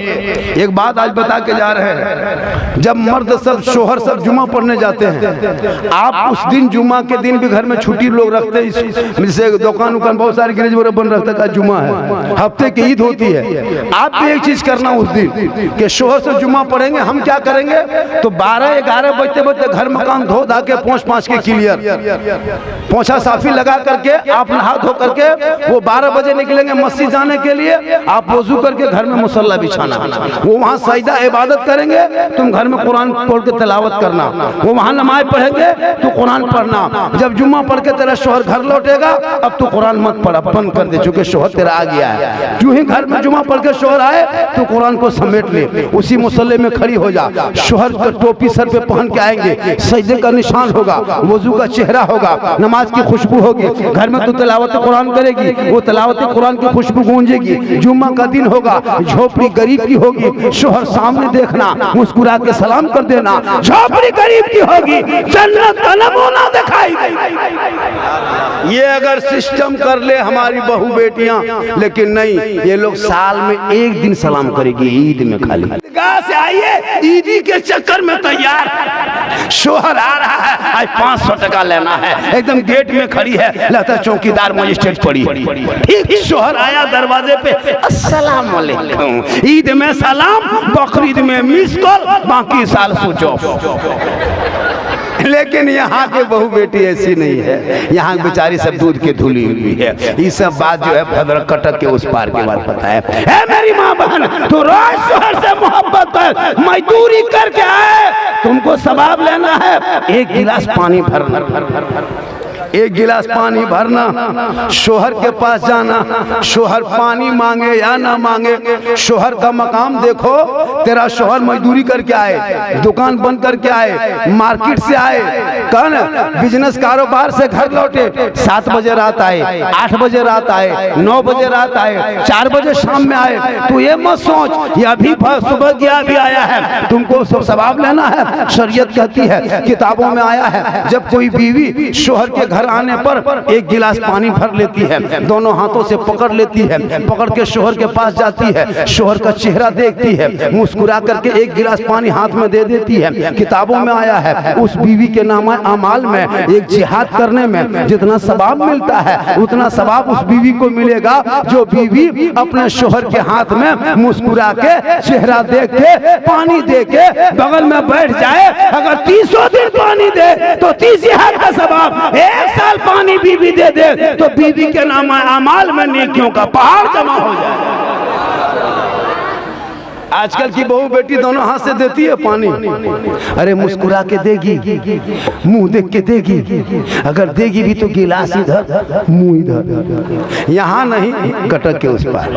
एक बात आज बता के जा रहे हैं। जब मर्द सब शोहर सब जुम्मा पढ़ने जाते हैं, आप उस दिन जुम्मा के दिन भी घर में छुट्टी लोग रखते हैं, जैसे दुकान उकान बहुत सारे गिरेज वगैरह बन रखता है, जुम्मा है, हफ्ते की ईद होती है। आप भी एक चीज करना उस दिन कि शोहर से जुम्मा पढ़ेंगे। हम क्या करेंगे तो 12-11 बजते बजते घर मकान धो धा के पोंछ के क्लियर, पोछा साफी लगा करके आप नहा धो करके वो 12 बजे निकलेंगे मस्जिद जाने के लिए। आप वजू करके घर में मुसल्ला बिछाना, वो वहाँ सजदा इबादत करेंगे, तुम घर में कुरान पढ़ के तिलावत करना। वो वहाँ नमाज पढ़ेंगे तो कुरान पढ़ना। जब जुम्मा पढ़ के तेरा शोहर घर लौटेगा, अब तो कुरान मत पढ़ा, बंद कर दे, चूंकि शोहर तेरा आ गया है। जो ही घर में जुम्मा पढ़ के शोहर आए तो कुरान को समेट ले, उसी मुसल्ले में खड़ी हो जा। शोहर का टोपी सर पे पहन के आएंगे, सजदे का निशान होगा, वजू का चेहरा होगा, नमाज की खुशबू होगी। घर में तो तिलावत कुरान करेगी, वो तिलावत कुरान की खुशबू गूंजेगी। जुम्मा का दिन होगा, झोपड़ी गरीब की होगी, शोहर सामने देखना, मुस्कुरा के सलाम कर देना। झोपड़ी गरीब की होगी, जन्नत का नमूना दिखाई देगा। ये अगर सिस्टम कर ले हमारी बहू बेटियां, लेकिन नहीं, ये लोग साल में 1 दिन सलाम करेगी, ईद में खाली। गाँव से आइए, ईदी के चक्कर में तैयार, शोहर आ रहा है, आज 500 टका लेना है, एकदम गेट में खड़ी है, लगता है चौकीदार मजिस्ट्रेट पड़ी। ठीक शोहर आया दरवाजे पे, अस्सलाम वालेकुम। ईद में सलाम, बकरीद में मिस कॉल, बाकी साल स्विच ऑफ। लेकिन यहाँ के बहू बेटी ऐसी नहीं है, यहाँ बेचारी सब दूध के धुली हुई है। ये सब बात जो है भद्र कटक के उस पार के बाद पता है। मेरी माँ बहन, तो रोज शोहर से मोहब्बत कर, मजदूरी करके आए, तुमको सवाब लेना है, 1 गिलास पानी भरना, 1 गिलास पानी भरना, शोहर के पास जाना, शोहर पानी मांगे या ना मांगे, शोहर का मकाम देखो। तेरा शोहर मजदूरी करके आए, दुकान बंद करके आए, मार्केट से आए, कौन बिजनेस कारोबार से घर लौटे, 7 बजे रात आए, 8 बजे रात आए, 9 बजे रात आए, 4 बजे शाम में आए, तो ये मत सोच ये अभी सुबह गया अभी आया है, तुमको सवाब लेना है। शरीयत कहती है, किताबों में आया है, जब कोई बीवी शोहर के घर आने पर 1 गिलास पानी भर लेती है, दोनों हाथों से पकड़ लेती है, पकड़ के शोहर के पास जाती है, शोहर का चेहरा देखती है, मुस्कुरा करके 1 गिलास पानी हाथ में दे देती है। किताबों में आया है, उस बीवी के नाम अमाल में एक जिहाद करने में जितना सवाब मिलता है, उतना सवाब उस बीवी को मिलेगा जो बीवी अपने शोहर के हाथ में मुस्कुरा के चेहरा देख के पानी दे के बगल में बैठ जाए। अगर 300 दिन पानी दे तो 30 जिहाद का सवाब, 1 साल पानी बीवी दे दे तो बीवी के नाम अमाल में नेकियों का पहाड़ जमा हो जाए। आजकल की बहू बेटी दोनों हाथ से देती है पानी। अरे मुस्कुरा के देगी, मुंह देख के देगी, अगर देगी भी तो गिलास इधर मुंह इधर, यहाँ नहीं गटक के उस पार।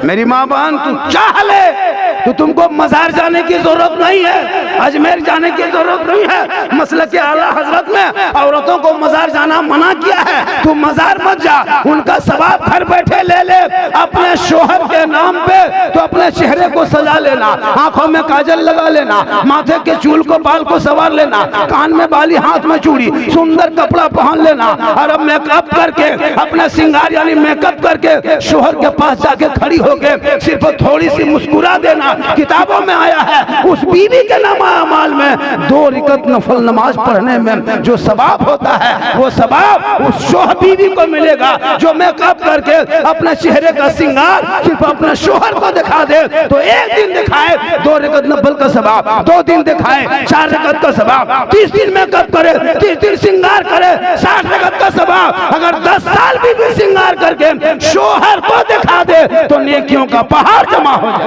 मेरी माँ बहन तू चाह ले तो तुमको मजार जाने की जरूरत नहीं है, अजमेर जाने की जरूरत नहीं है। मसलक के आला हजरत में औरतों को मजार जाना मना किया है। तू मजार मत जा, उनका सवाब घर बैठे ले ले। अपने शोहर के नाम पे तो अपने चेहरे को सजा लेना, आंखों में काजल लगा लेना, माथे के चूल को बाल को संवार लेना, कान में बाली हाथ में चूड़ी, सुंदर कपड़ा पहन लेना और अब मेकअप करके अपना श्रृंगार यानी मेकअप करके शोहर के पास जाके खड़ी होके सिर्फ थोड़ी सी मुस्कुरा देना। किताबों में आया है उस बीवी के नमाज में 2 रकात नफल नमाज पढ़ने में जो सवाब होता है वो सवाब उस शोहर बीवी को मिलेगा जो मेकअप करके अपने चेहरे का श्रृंगार सिर्फ अपने शोहर को दिखा दे। तो एक दिन दिखाए 2 रकात नफल का सवाब, 2 दिन दिखाए 4 रकात का सवाब, 30 दिन मेकअप करे, 30 दिन श्रृंगार करे 60 रकात का सवाब। अगर 10 साल बीवी श्रृंगार करके शोहर को दिखा दे तो नेकियों का पहाड़ जमा हो जाए।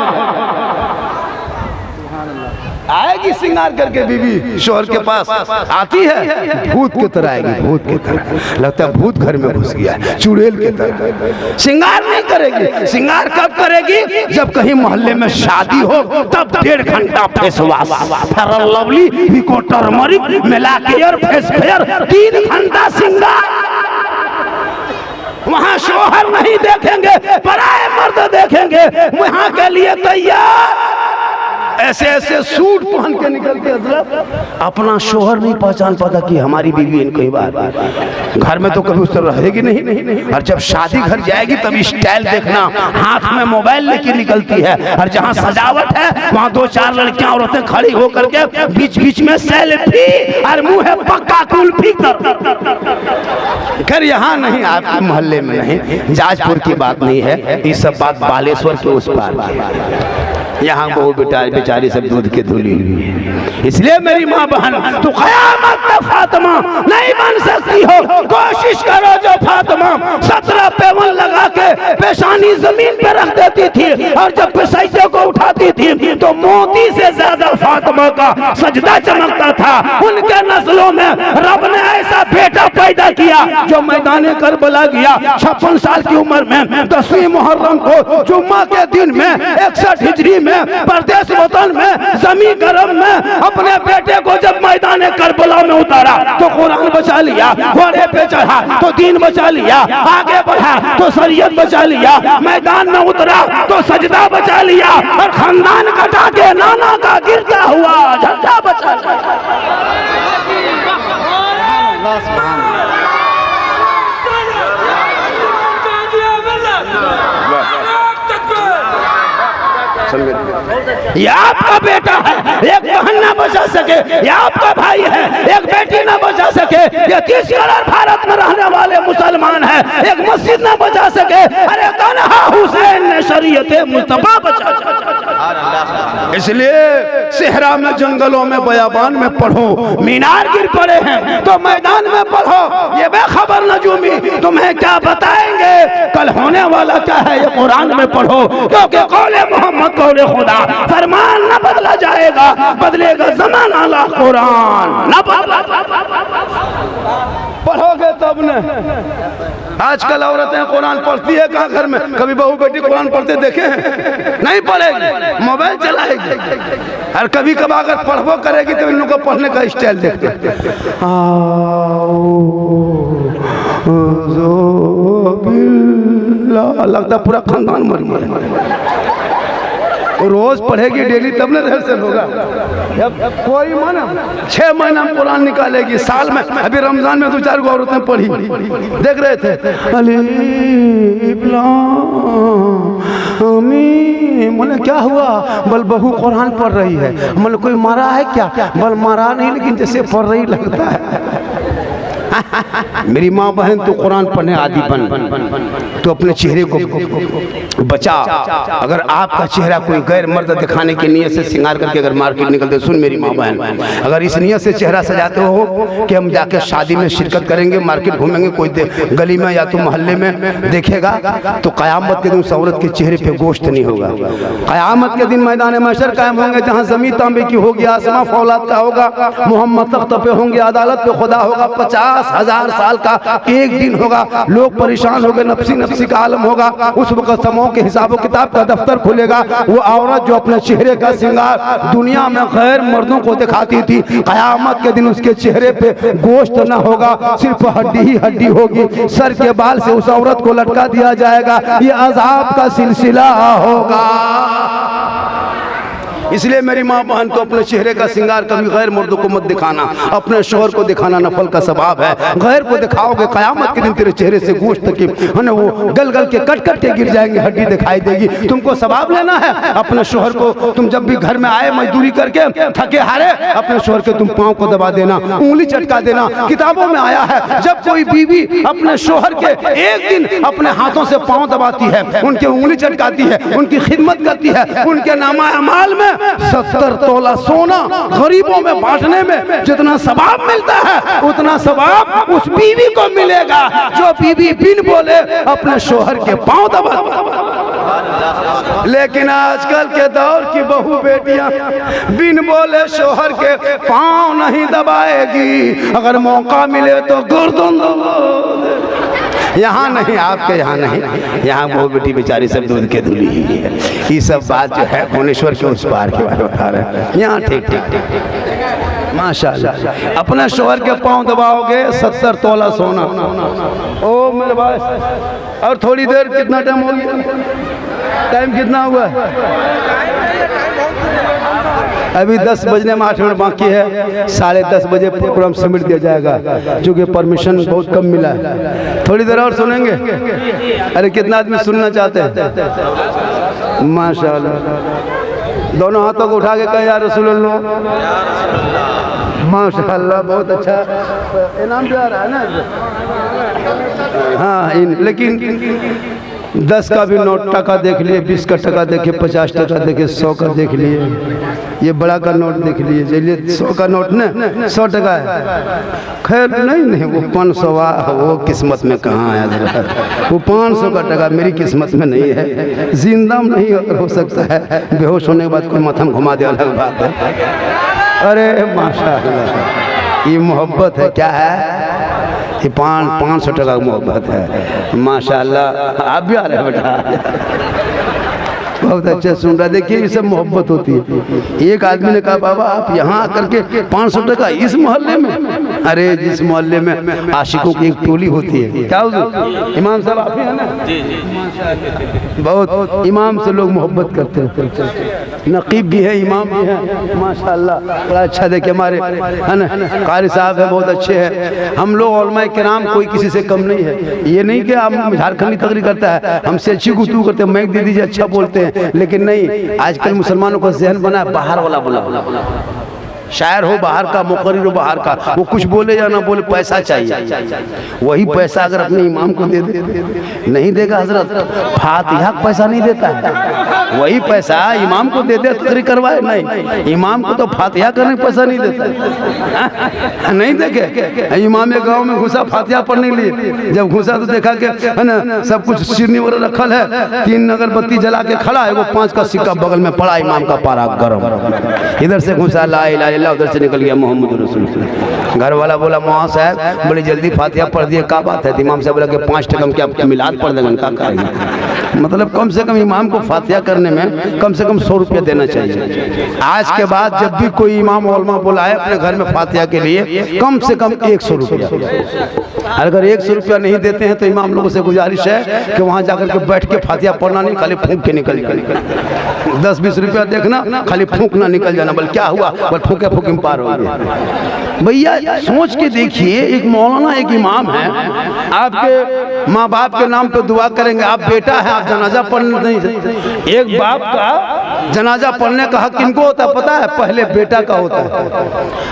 आएगी श्रृंगार करके बीवी शोहर के पास, आती है भूत की तरह आएगी, भूत की तरह, लगता है भूत घर में घुस गया, चुड़ैल की तरह। श्रृंगार नहीं करेगी। श्रृंगार कब करेगी? जब कहीं मोहल्ले में शादी हो तब 1.5 घंटा face wash, fair lovely, Vicco turmeric, Melacare, face fair, 3 घंटा श्रृंगार। वहां शोहर नहीं देखेंगे, पराए मर्द देखेंगे, वहां के लिए तैयार। ऐसे ऐसे सूट पहन के निकलते हजरत, अपना शोहर नहीं पहचान पाता कि हमारी बीवी इनको ही बार घर में तो कभी उस तरह रहेगी नहीं, और जब शादी घर जाएगी तब स्टाइल देखना, हाथ में मोबाइल लेके निकलती है, और जहाँ सजावट है वहाँ 2-4 लड़कियां औरतें खड़ी होकर के बीच बीच में सेल्फी और मुंह है पक्का कुल्फी कर। यहाँ नहीं, आपके मोहल्ले में नहीं, जाजपुर की बात नहीं है, ये सब बात बालेश्वर के उस पार। यहाँ बहु बेचारी सब दूध के धुली हुई है। इसलिए मेरी माँ बहन तू क़यामत तक फातिमा नहीं बन सकती हो। कोशिश करो जो फातिमा 17 पेवन लगा के पेशानी जमीन पे रख देती थी और जब पेशाइते को उठाती थी तो मोती से ज्यादा फातिमा का सजदा चमकता था। उनके नस्लों में रब ने ऐसा बेटा पैदा किया जो मैदान करबला गया 56 साल की उम्र में 10वीं मुहर्रम को जुम्मा के दिन में 61 हिजरी में परदेश वतन में जमी गरम में अपने बेटे को जब मैदान करबला में उतारा तो कुरान बचा लिया, घोड़े पे चढ़ा तो दीन बचा लिया, आगे बढ़ा तो शरीयत बचा लिया, मैदान में उतरा तो सजदा बचा लिया और खानदान कटा के नाना का गिरता हुआ झंडा बचा लिया। ये आपका बेटा है, एक बहन ना बचा सके, ये आपका भाई है, एक बेटी ना बचा सके, ये 30 करोड़ भारत में रहने वाले मुसलमान है, एक मस्जिद ना बचा सके, अरे तन्हा हुसैन ने शरीयत मुस्तफा बचा। इसलिए सेहरा में, जंगलों में, बयाबान में पढ़ो, मीनार गिर पड़े हैं तो मैदान में पढ़ो। ये बेखबर नजूमी तुम्हें क्या बताएंगे कल होने वाला क्या है, ये कुरान में पढ़ो, क्योंकि कौले मोहम्मद कौले खुदा, फरमान न बदला जाएगा, बदलेगा ज़माना ला कुरान न बदला। पढ़ोगे तब न। आजकल औरतें कुरान पढ़ती है कहाँ घर में? कभी बहू बेटी कुरान पढ़ते देखे हैं? नहीं पढ़ेगी, मोबाइल चलाएगी, और कभी कभी अगर पढ़बो करेगी तो इन लोगों को पढ़ने का स्टाइल देखते लगता पूरा खानदान मर गया। रोज पढ़ेगी डेली तब ना रिहर्सल होगा। कोई मन 6 महीना में कुरान निकालेगी, साल में अभी रमजान में 2-4 गो औरतें पढ़ी, देख रहे थे अलीफ लाम मीम। बोले क्या हुआ? बल बहू कुरान पढ़ रही है। बोले कोई मारा है क्या? बल मारा नहीं, लेकिन जैसे पढ़ रही लगता है। मेरी माँ बहन तो कुरान पढ़ने आदि बन, तो अपने चेहरे को बचा। अगर आपका चेहरा कोई गैर मर्द दिखाने की नीयत से श्रृंगार करके अगर मार्केट निकलते, सुन मेरी माँ बहन, अगर इस नीयत से चेहरा सजाते हो कि हम जाके शादी में शिरकत करेंगे, मार्केट घूमेंगे, कोई गली में या तो मोहल्ले में देखेगा, तो कयामत के दिन उस औरत के चेहरे पे गोश्त नहीं होगा। कयामत के दिन मैदान महशर कायम होंगे, जहाँ जमीन तांबे की होगी, आसमां फौलाद का होगा, मोहम्मद तख्त पे होंगे, अदालत पे खुदा होगा, 50,000 साल का एक दिन होगा, लोग परेशान हो गए, नफसी नफसी का आलम होगा। उस वक्त समूह के हिसाब किताब का दफ्तर खुलेगा। वो औरत जो अपने चेहरे का श्रृंगार दुनिया में गैर मर्दों को दिखाती थी, कयामत के दिन उसके चेहरे पे गोश्त न होगा, सिर्फ हड्डी ही हड्डी होगी। सर के बाल से उस औरत को लटका दिया जाएगा। ये अजाब का सिलसिला होगा। इसलिए मेरी माँ बहन को अपने चेहरे का श्रृंगार कभी गैर मर्दों को मत दिखाना। अपने शोहर को दिखाना नफल का सवाब है। गैर को दिखाओगे कयामत के दिन तेरे चेहरे से गोश्त की वो गल गल के कट कट के गिर जाएंगे, हड्डी दिखाई देगी। तुमको सवाब लेना है अपने शोहर को, तुम जब भी घर में आए मजदूरी करके थके हारे, अपने शोहर के तुम पाँव को दबा देना, उंगली चटका देना। किताबों में आया है जब कोई बीवी अपने शोहर के एक दिन अपने हाथों से पाँव दबाती है, उनके उंगली चटकाती है, उनकी खिदमत करती है, उनके नामा अमाल में 70 तोला सोना गरीबों में बांटने में जितना सवाब मिलता है, उतना सवाब उस बीवी को मिलेगा जो बीवी बिन बोले अपने शोहर के पांव दबाती। लेकिन आजकल के दौर की बहू बेटियां बिन बोले शोहर के पांव नहीं दबाएगी, अगर मौका मिले तो गर्दन दबा। यहाँ नहीं, आपके यहाँ नहीं, यहाँ बहू बेटी बेचारी सब दूध के धुली ही है। ये सब बात जो है भुवनेश्वर के उस पार के बारे में बता रहे हैं। यहाँ ठीक ठीक ठीक माशाल्लाह अपने शोहर के पांव दबाओगे 70 तोला सोना। ओ मेरे भाई, और थोड़ी देर, कितना टाइम हो गया? टाइम कितना हुआ? अभी 10 बजने में 8 मिनट बाकी है। 10:30 बजे प्रोग्राम समिट दिया जाएगा, क्योंकि परमिशन बहुत कम मिला है। थोड़ी देर और सुनेंगे। अरे कितना आदमी सुनना चाहते हैं? माशाल्लाह, दोनों हाथों को उठा के कहे या रसूलुल्लाह। माशाल्लाह, बहुत अच्छा इनाम जा रहा है ना। हाँ, लेकिन 10 का भी नोट टका देख लिए, 20 का टका देखे, 50 टका देखे, 100 का देख लिए, ये बड़ा का नोट देख लिए। चलिए 100 का नोट न 100 टका है, खैर नहीं वो 500 वो किस्मत में कहाँ आया जरा। वो 500 का टका मेरी किस्मत में नहीं है। जिंदा नहीं हो सकता है, बेहोश होने के बाद कोई माथा में घुमा दे, अलग बात है। अरे माशाल्लाह, ये मोहब्बत है। क्या है ये? 500 टका मोहब्बत है। माशाल्लाह, आप भी आ रहे हैं बेटा, बहुत अच्छा सुन रहा। देखिए ये सब मोहब्बत होती है। एक आदमी ने कहा बाबा आप यहाँ आकर के 500 टका इस मोहल्ले में? अरे जिस मोहल्ले में आशिकों की एक टोली होती है। क्या हुजूर? इमाम साहब आप ही हैं ना? बहुत इमाम से लोग मोहब्बत करते हैं। नकीब भी है, इमाम भी है, माशाल्लाह बड़ा अच्छा। देखिए हमारे है ना कारी साहब है, बहुत अच्छे हैं। हम लोग उलमाए किराम कोई किसी से कम नहीं है। ये नहीं कि हम झारखंडी तकरीर करता है, हमसे अच्छी गुफ्तगू करते हैं, मैक दे दीजिए अच्छा बोलते हैं, लेकिन नहीं। आजकल मुसलमानों का ज़हन बना है बाहर वाला बोला, शायर हो बाहर का, मुकर्रिर हो बाहर का, वो कुछ बोले या ना बोले पैसा चाहिए। वही पैसा अगर अपने इमाम को दे दे, नहीं देगा हजरत, फातिहा का पैसा नहीं देता है। वही पैसा इमाम को दे दे तकरीर करवाए, नहीं इमाम को तो फातिहा करने पैसा नहीं देता। नहीं देखे इमाम एक गाँव में घुसा फातिहा पढ़ने के लिए, जब घुसा तो देखा कि है ना सब कुछ सिरनी वगैरह रखल है, 3 अगरबत्ती जला के खड़ा है, वो 5 का सिक्का बगल में पड़ा, इमाम का पारा गरम। इधर से घुसा ला इलाहा इल्लल्लाह, उधर से निकल गया मोहम्मद रसूलुल्लाह। घर वाला बोला मौला साहब बड़ी जल्दी फातिहा पढ़ दिए, क्या बात है? इमाम साहब बोला कि 5 टका क्या मिलाद पढ़ देंगे, क्या करेंगे? मतलब कम से कम इमाम को फातिहा करने में कम से कम 100 रुपया देना चाहिए। आज के बाद जब भी कोई इमाम उलमा बुलाए अपने घर में फातिहा के लिए, कम से कम 100 रुपया। अगर 100 रुपया नहीं देते हैं तो इमाम लोगों से गुजारिश है कि वहाँ जाकर के बैठ के फातिहा पढ़ना नहीं, खाली फूंक के निकल जाना। 10-20 रुपया देखना, खाली फूंक ना निकल जाना। बोल क्या हुआ? बोल फूके फूके में पार हो गया। भैया सोच के देखिए, एक मौलाना एक इमाम है, आपके माँ बाप के नाम पे दुआ करेंगे, आप बेटा है, आप जनाजा पढ़ने नहीं। एक बाप का जनाजा पढ़ने का हक किनको होता है पता है? पहले बेटा का होता है।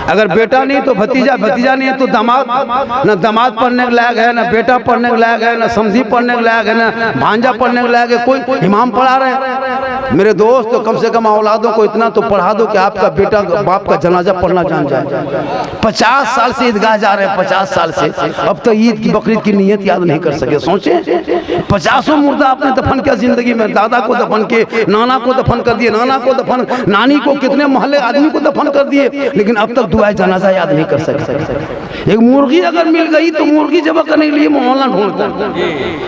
अगर बेटा नहीं तो भतीजा, भतीजा नहीं तो दामाद। न दामाद पढ़ने के लायक है, न बेटा पढ़ने के लायक है, न समधी पढ़ने के लायक है, न भांजा पढ़ने के लायक है। कोई इमाम पढ़ा रहे हैं। मेरे दोस्त तो कम से कम औलादों को इतना तो पढ़ा दो कि आपका बेटा बाप का जनाजा पढ़ना जान जाए। 50 साल से ईदगाह जा रहे हैं, 50 साल से अब तो ईद की बकरीद की नियत याद नहीं कर सके। सोचे 50 मुर्दा आपने दफन किया जिंदगी में। दादा को दफन किए, नाना को दफन कर दिए, नाना को दफन, नानी को, कितने मोहल्ले आदमी को दफन कर दिए, लेकिन अब तक दुआ जनाजा याद नहीं कर सके। एक मुर्गी अगर मिल गई तो मुर्गी जब करने के लिए मोहल्ला ढूंढता है।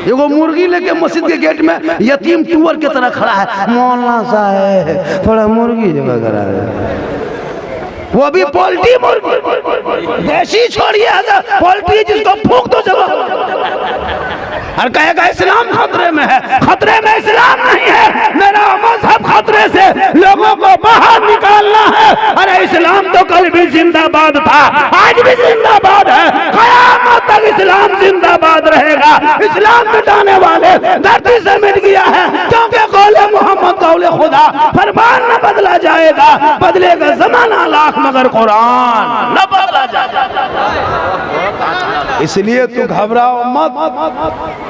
एगो मुर्गी लेके मस्जिद के गेट में यतीम टूअर की तरह खड़ा है, मौलाना साहब थोड़ा मुर्गी जगह करा है। वो भी पोल्ट्री मुर्गी, देसी छोड़िए, पोल्ट्री जिसको फूंक दो जगह। और कहेगा इस्लाम खतरे में है। खतरे में इस्लाम नहीं है, मेरा मजहब खतरे से लोगों को बाहर निकालना है। अरे इस्लाम तो कल भी जिंदाबाद था, आज भी जिंदाबाद है, कयामत तक इस्लाम जिंदाबाद रहेगा। इस्लाम मिटाने वाले धरती से मिट गया है, क्योंकि कौले मोहम्मद कौले खुदा, फरमान न बदला जाएगा। बदलेगा जमाना लाख मगर कुरान न बदला जाएगा। इसलिए तू घबराओ मत।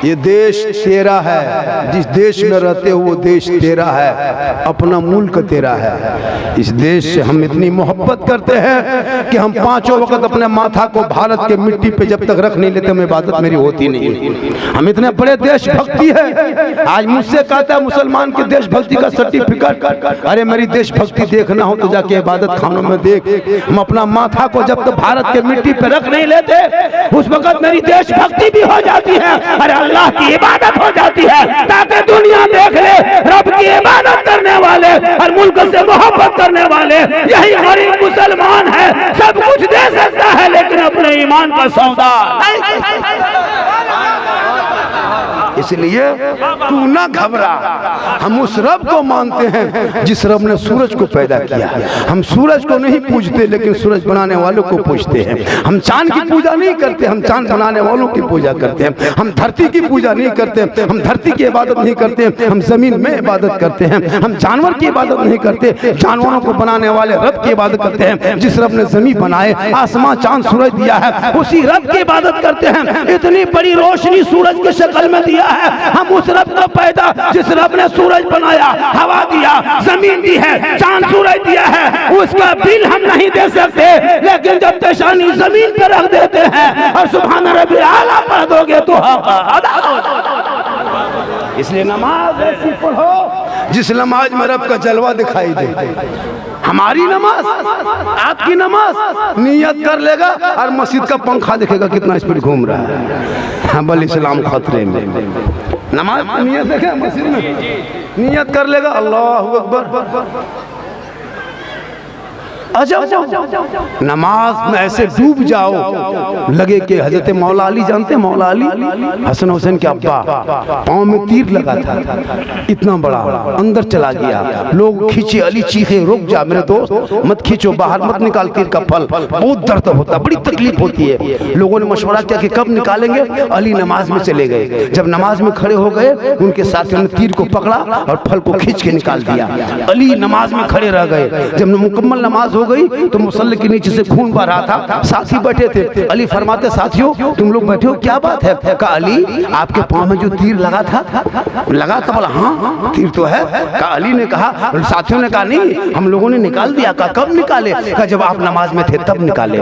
ये देश तेरा है, जिस देश में रहते हो वो देश तेरा है, अपना मुल्क तेरा है। इस देश से हम इतनी मोहब्बत करते हैं कि हम 5 वक्त अपने माथा को भारत के मिट्टी पे जब तक रख नहीं लेते हम इबादत मेरी होती नहीं। हम इतने बड़े देशभक्ति है। आज मुझसे कहता है मुसलमान की देशभक्ति का सर्टिफिकेट, अरे मेरी देशभक्ति देखना हो तो जाके इबादत खानों में देख। हम अपना माथा को जब तक भारत के मिट्टी पे रख नहीं लेते उस वक्त मेरी देशभक्ति भी हो जाती है, अरे अल्लाह की इबादत हो जाती है, ताकि दुनिया देख ले रब की इबादत करने वाले और मुल्क से मोहब्बत करने वाले यही गरीब मुसलमान है। सब कुछ दे सकता है लेकिन अपने ईमान का सौदा नहीं। इसलिए तू ना घबरा। हम उस रब को मानते हैं जिस रब ने सूरज को पैदा किया। हम सूरज को नहीं पूजते लेकिन सूरज बनाने वालों को पूजते हैं। हम चांद की पूजा नहीं करते, हम चांद बनाने वालों की पूजा करते हैं। हम धरती की पूजा नहीं करते, हम धरती की इबादत नहीं करते, हम जमीन में इबादत करते हैं। हम जानवर की इबादत नहीं करते, जानवरों को बनाने वाले रब की इबादत करते हैं। जिस रब ने जमीन बनाए, आसमां चांद सूरज दिया है, उसी रब की इबादत करते हैं। इतनी बड़ी रोशनी सूरज की शक्ल में दिया है, हम उस रब को पैदा, जिस रब ने सूरज बनाया, हवा दिया, जमीन दी है, चांद सूरज दिया है, उसका बिल हम नहीं दे सकते, लेकिन जब पेशानी जमीन पर रख देते हैं और सुभान रब्बिल आला पढ़ दोगे तो अदा हो जाएगा। इसलिए नमाज ऐसी पढ़ो जिस नमाज में रब का जलवा दिखाई दे। हमारी नमाज, आपकी नमाज नियत कर लेगा और मस्जिद का पंखा देखेगा कितना स्पीड घूम रहा है। हाँ, बल इस्लाम खतरे में। नमाज नियत देखे मस्जिद में, नियत कर लेगा अल्लाहु अकबर। अजब नमाज में ऐसे डूब जाओ लगे कि हजरत मौला अली जानते हैं, मौला अली हसन हुसैन के अब्बा, पाँव में तीर लगा था इतना बड़ा, अंदर चला गया, लोग खींचे, अली चीखे रुक जा मेरे दोस्त, मत खींचो, बाहर मत निकाल तीर का फल, बहुत दर्द होता, बड़ी तकलीफ होती है। लोगों ने मशवरा किया कि कब निकालेंगे, अली नमाज में चले गए। जब नमाज में खड़े हो गए उनके साथियों ने तीर को पकड़ा और फल को खींच के निकाल दिया। अली नमाज में खड़े रह गए। जब मुकम्मल नमाज हो गई तो मुसल्ले के नीचे से खून बह रहा था, साथी बैठे थे। अली फरमाते साथियों तुम लोग बैठे हो, क्या बात है? कहा अली आपके पांव में जो तीर लगा था, बोला हाँ तीर तो है। कहा अली ने कहा, साथियों ने कहा नहीं हम लोगों ने निकाल दिया। कहा कब निकाले? कहा जब आप नमाज में थे तब निकाले।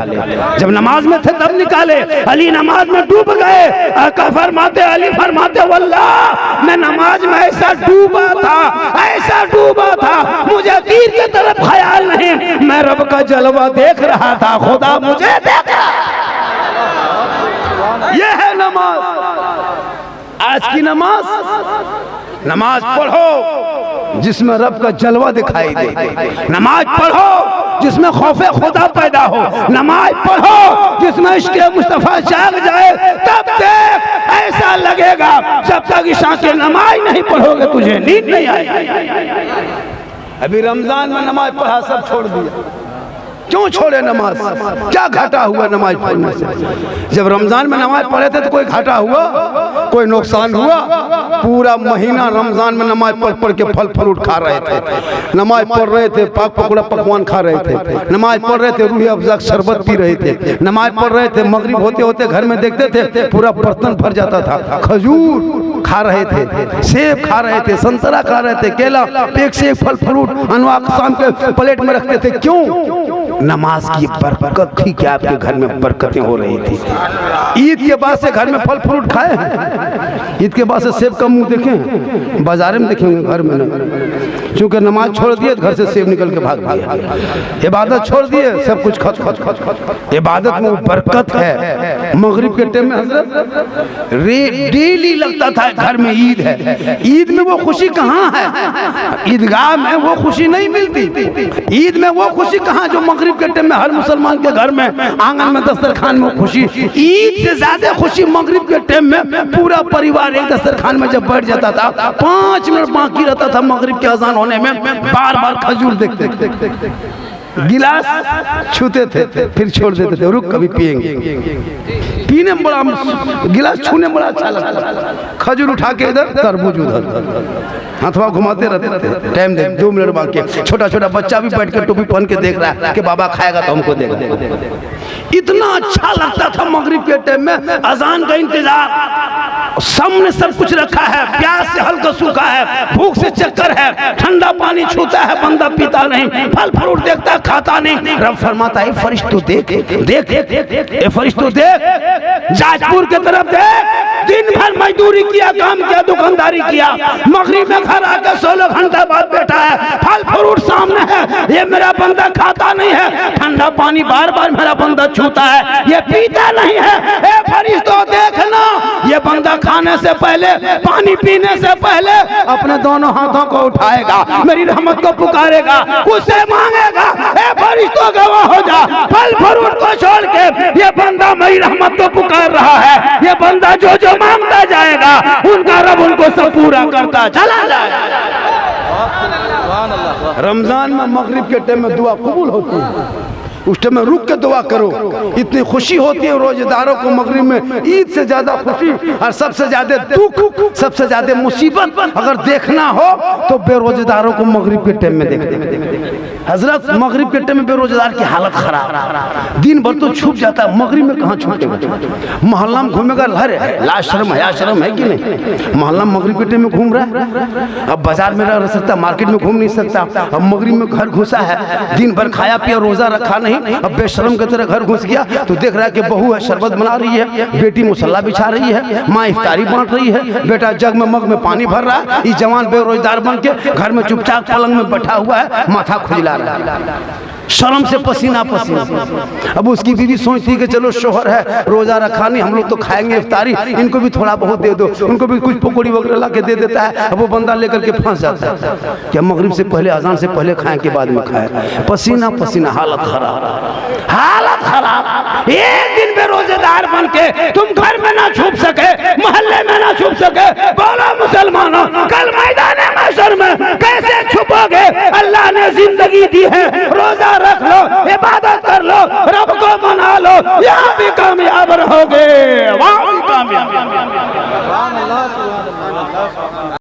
जब नमाज में थे तब निकाले। अली नमाज में डूब गए। अली फरमाते वल्लाह मैं नमाज में ऐसा डूबा था मुझे तीर की तरफ ख्याल नहीं, मैं रब का जलवा देख रहा था, खुदा मुझे देख रहा। यह है नमाज। आज की नमाज पढ़ो जिसमें रब का जलवा दिखाई दे। नमाज पढ़ो जिसमें खौफे खुदा पैदा हो। नमाज पढ़ो जिसमें इश्क़ मुस्तफा जाग जाए। तब देख ऐसा लगेगा जब तक ईशा के नमाज नहीं पढ़ोगे तुझे नींद नहीं आएगी। अभी रमजान में नमाज पढ़ा सब छोड़ दिया। क्यों छोड़े नमाज? क्या घाटा हुआ नमाज पढ़ने से? जब रमजान में नमाज पढ़े थे तो कोई घाटा हुआ? कोई नुकसान हुआ? पूरा महीना रमजान में नमाज पढ़ पढ़ के फल फ्रूट खा रहे थे, नमाज पढ़ रहे थे, पाक पकौड़ा पकवान खा रहे थे, नमाज पढ़ रहे थे, रूह अफ़ज़ा शरबत पी रहे थे, नमाज पढ़ रहे थे, मगरिब होते होते घर में देखते थे पूरा बर्तन भर जाता था, खजूर खा रहे थे, सेब खा रहे थे, संतरा खा रहे थे, केला, एक से एक फल फ्रूट अनवा शाम के प्लेट में रखते थे। क्यों? नमाज की बरकत थी कि आपके घर में बरकतें हो रही थी। ईद के बाद से घर में फल फ्रूट खाए हैं? ईद के बाद से सेब का मुंह देखें? बाजार में देखेंगे, घर में नहीं। क्योंकि नमाज छोड़ दिए घर से सेब निकल के भाग दिया, इबादत छोड़ दिए सब कुछ खत खत खत खत। इबादत में बरकत है। मगरिब के टाइम में हजरत डेली लगता था घर में ईद है। ईद में वो खुशी कहाँ है? ईदगाह में वो खुशी नहीं मिलती। ईद में वो खुशी कहाँ जो मगरिब के टाइम में हर मुसलमान के घर में आंगन में दस्तरखान में खुशी। ईद से ज्यादा खुशी मगरिब के टाइम में पूरा परिवार एक दस्तरखान में जब बैठ जाता था, 5 मिनट बाकी रहता था मगरिब के अजान होने में, बार बार खजूर देखते थे, गिलास छूते थे, फिर छोड़ देते थे, रुक कभी पिएंगे। पीने में बड़ा, गिलास छूने में बड़ा अच्छा लगता। खजूर उठा के इधर, तरबूज उधर, हथवा घुमाते रहते थे। टाइम दे 2 मिनट बाकी। छोटा छोटा बच्चा भी बैठ के टोपी पहन के देख रहा है कि बाबा खाएगा तो हमको देगा। इतना अच्छा लगता था मगरिब के टाइम में, अजान का इंतजार, सामने सब कुछ रखा है, प्यास से हल्का सूखा है, भूख से चक्कर है, ठंडा पानी छूता है बंदा पीता नहीं, फल फ्रूट देखता है खाता नहीं। रब फरमाता है फरिश्तों देख देख ए फरिश्तों देख, जाजपुर की तरफ देख, दिन भर मजदूरी किया, काम किया, दुकानदारी किया, मगरिब में घर आकर 16 घंटा बाद बैठा है, फल फ्रूट सामने है, ये मेरा बंदा खाता नहीं है, ठंडा पानी बार बार मेरा बंदा छूता है, ये पीता नहीं है। ए फरिश्तों देखना, ये बंदा खाने से पहले, पानी पीने से पहले अपने दोनों हाथों को उठाएगा, मेरी रहमत को पुकारेगा, उससे मांगेगा। ए फरिश्तों गवाह हो जा, फल फ्रूट को छोड़ के ये बंदा मेरी रहमत को पुकार रहा है। ये बंदा जो जो मांगता जाएगा उनका रब उनको सब पूरा करता चला जाएगा। रमजान में मगरिब के टाइम में दुआ कबूल होती है, उस टाइम में रुक के दुआ करो, इतनी खुशी होती है रोजेदारों को मगरिब में। ईद से ज्यादा खुशी और सबसे ज्यादा दुख, सबसे ज्यादा मुसीबत अगर देखना हो तो बेरोजेदारों को मगरिब के टाइम में देखते। हजरत मगरिब के टाइम में बेरोजगार की हालत खराब, दिन भर तो छुप जाता है, मगरिब में कहाँ छुपेगा? मोहल्ला में घूमेगा, लहर लाशरम है कि नहीं? मोहल्ला में मगरिब के टाइम में घूम रहा है, अब बाजार में रह सकता, मार्केट में घूम नहीं सकता, अब मगरिब में घर घुसा है, दिन भर खाया पिया रोजा रखा नहीं, अब बेशरम की तरह घर घुस गया तो देख रहा है कि बहू है शरबत बना रही है, बेटी मुसल्ला बिछा रही है, माँ इफ्तारी बांट रही है, बेटा जग में मग में पानी भर रहा है, ये जवान बेरोजगार बन के घर में चुपचाप पलंग में बैठा हुआ है, माथा खुजला रहा है, शर्म से पसीना पसीना। अब उसकी बीवी सोचती कि चलो शोहर है, रोजा रखा नहीं, हम लोग तो खाएंगे इफ्तारी, इनको भी थोड़ा बहुत दे दो, उनको भी कुछ पकौड़ी वगैरह ला के दे देता है। अब वो बंदा लेकर के फंस जाता है, क्या मगरिब से पहले, अजान से पहले खाएं कि बाद में खाएं, पसीना पसीना, हालत खराब, हालत खराब। एक दिन बेरोजगार बन के तुम घर में ना छुप सके, मोहल्ले में ना छुप सके, बोलो मुसलमानों कल मैदान महशर में कैसे छुपोगे? अल्लाह ने जिंदगी दी है, रोजा रख लो, इबादत कर लो, रब को मना लो, यहाँ भी कामयाब रहोगे, वहाँ भी कामयाब।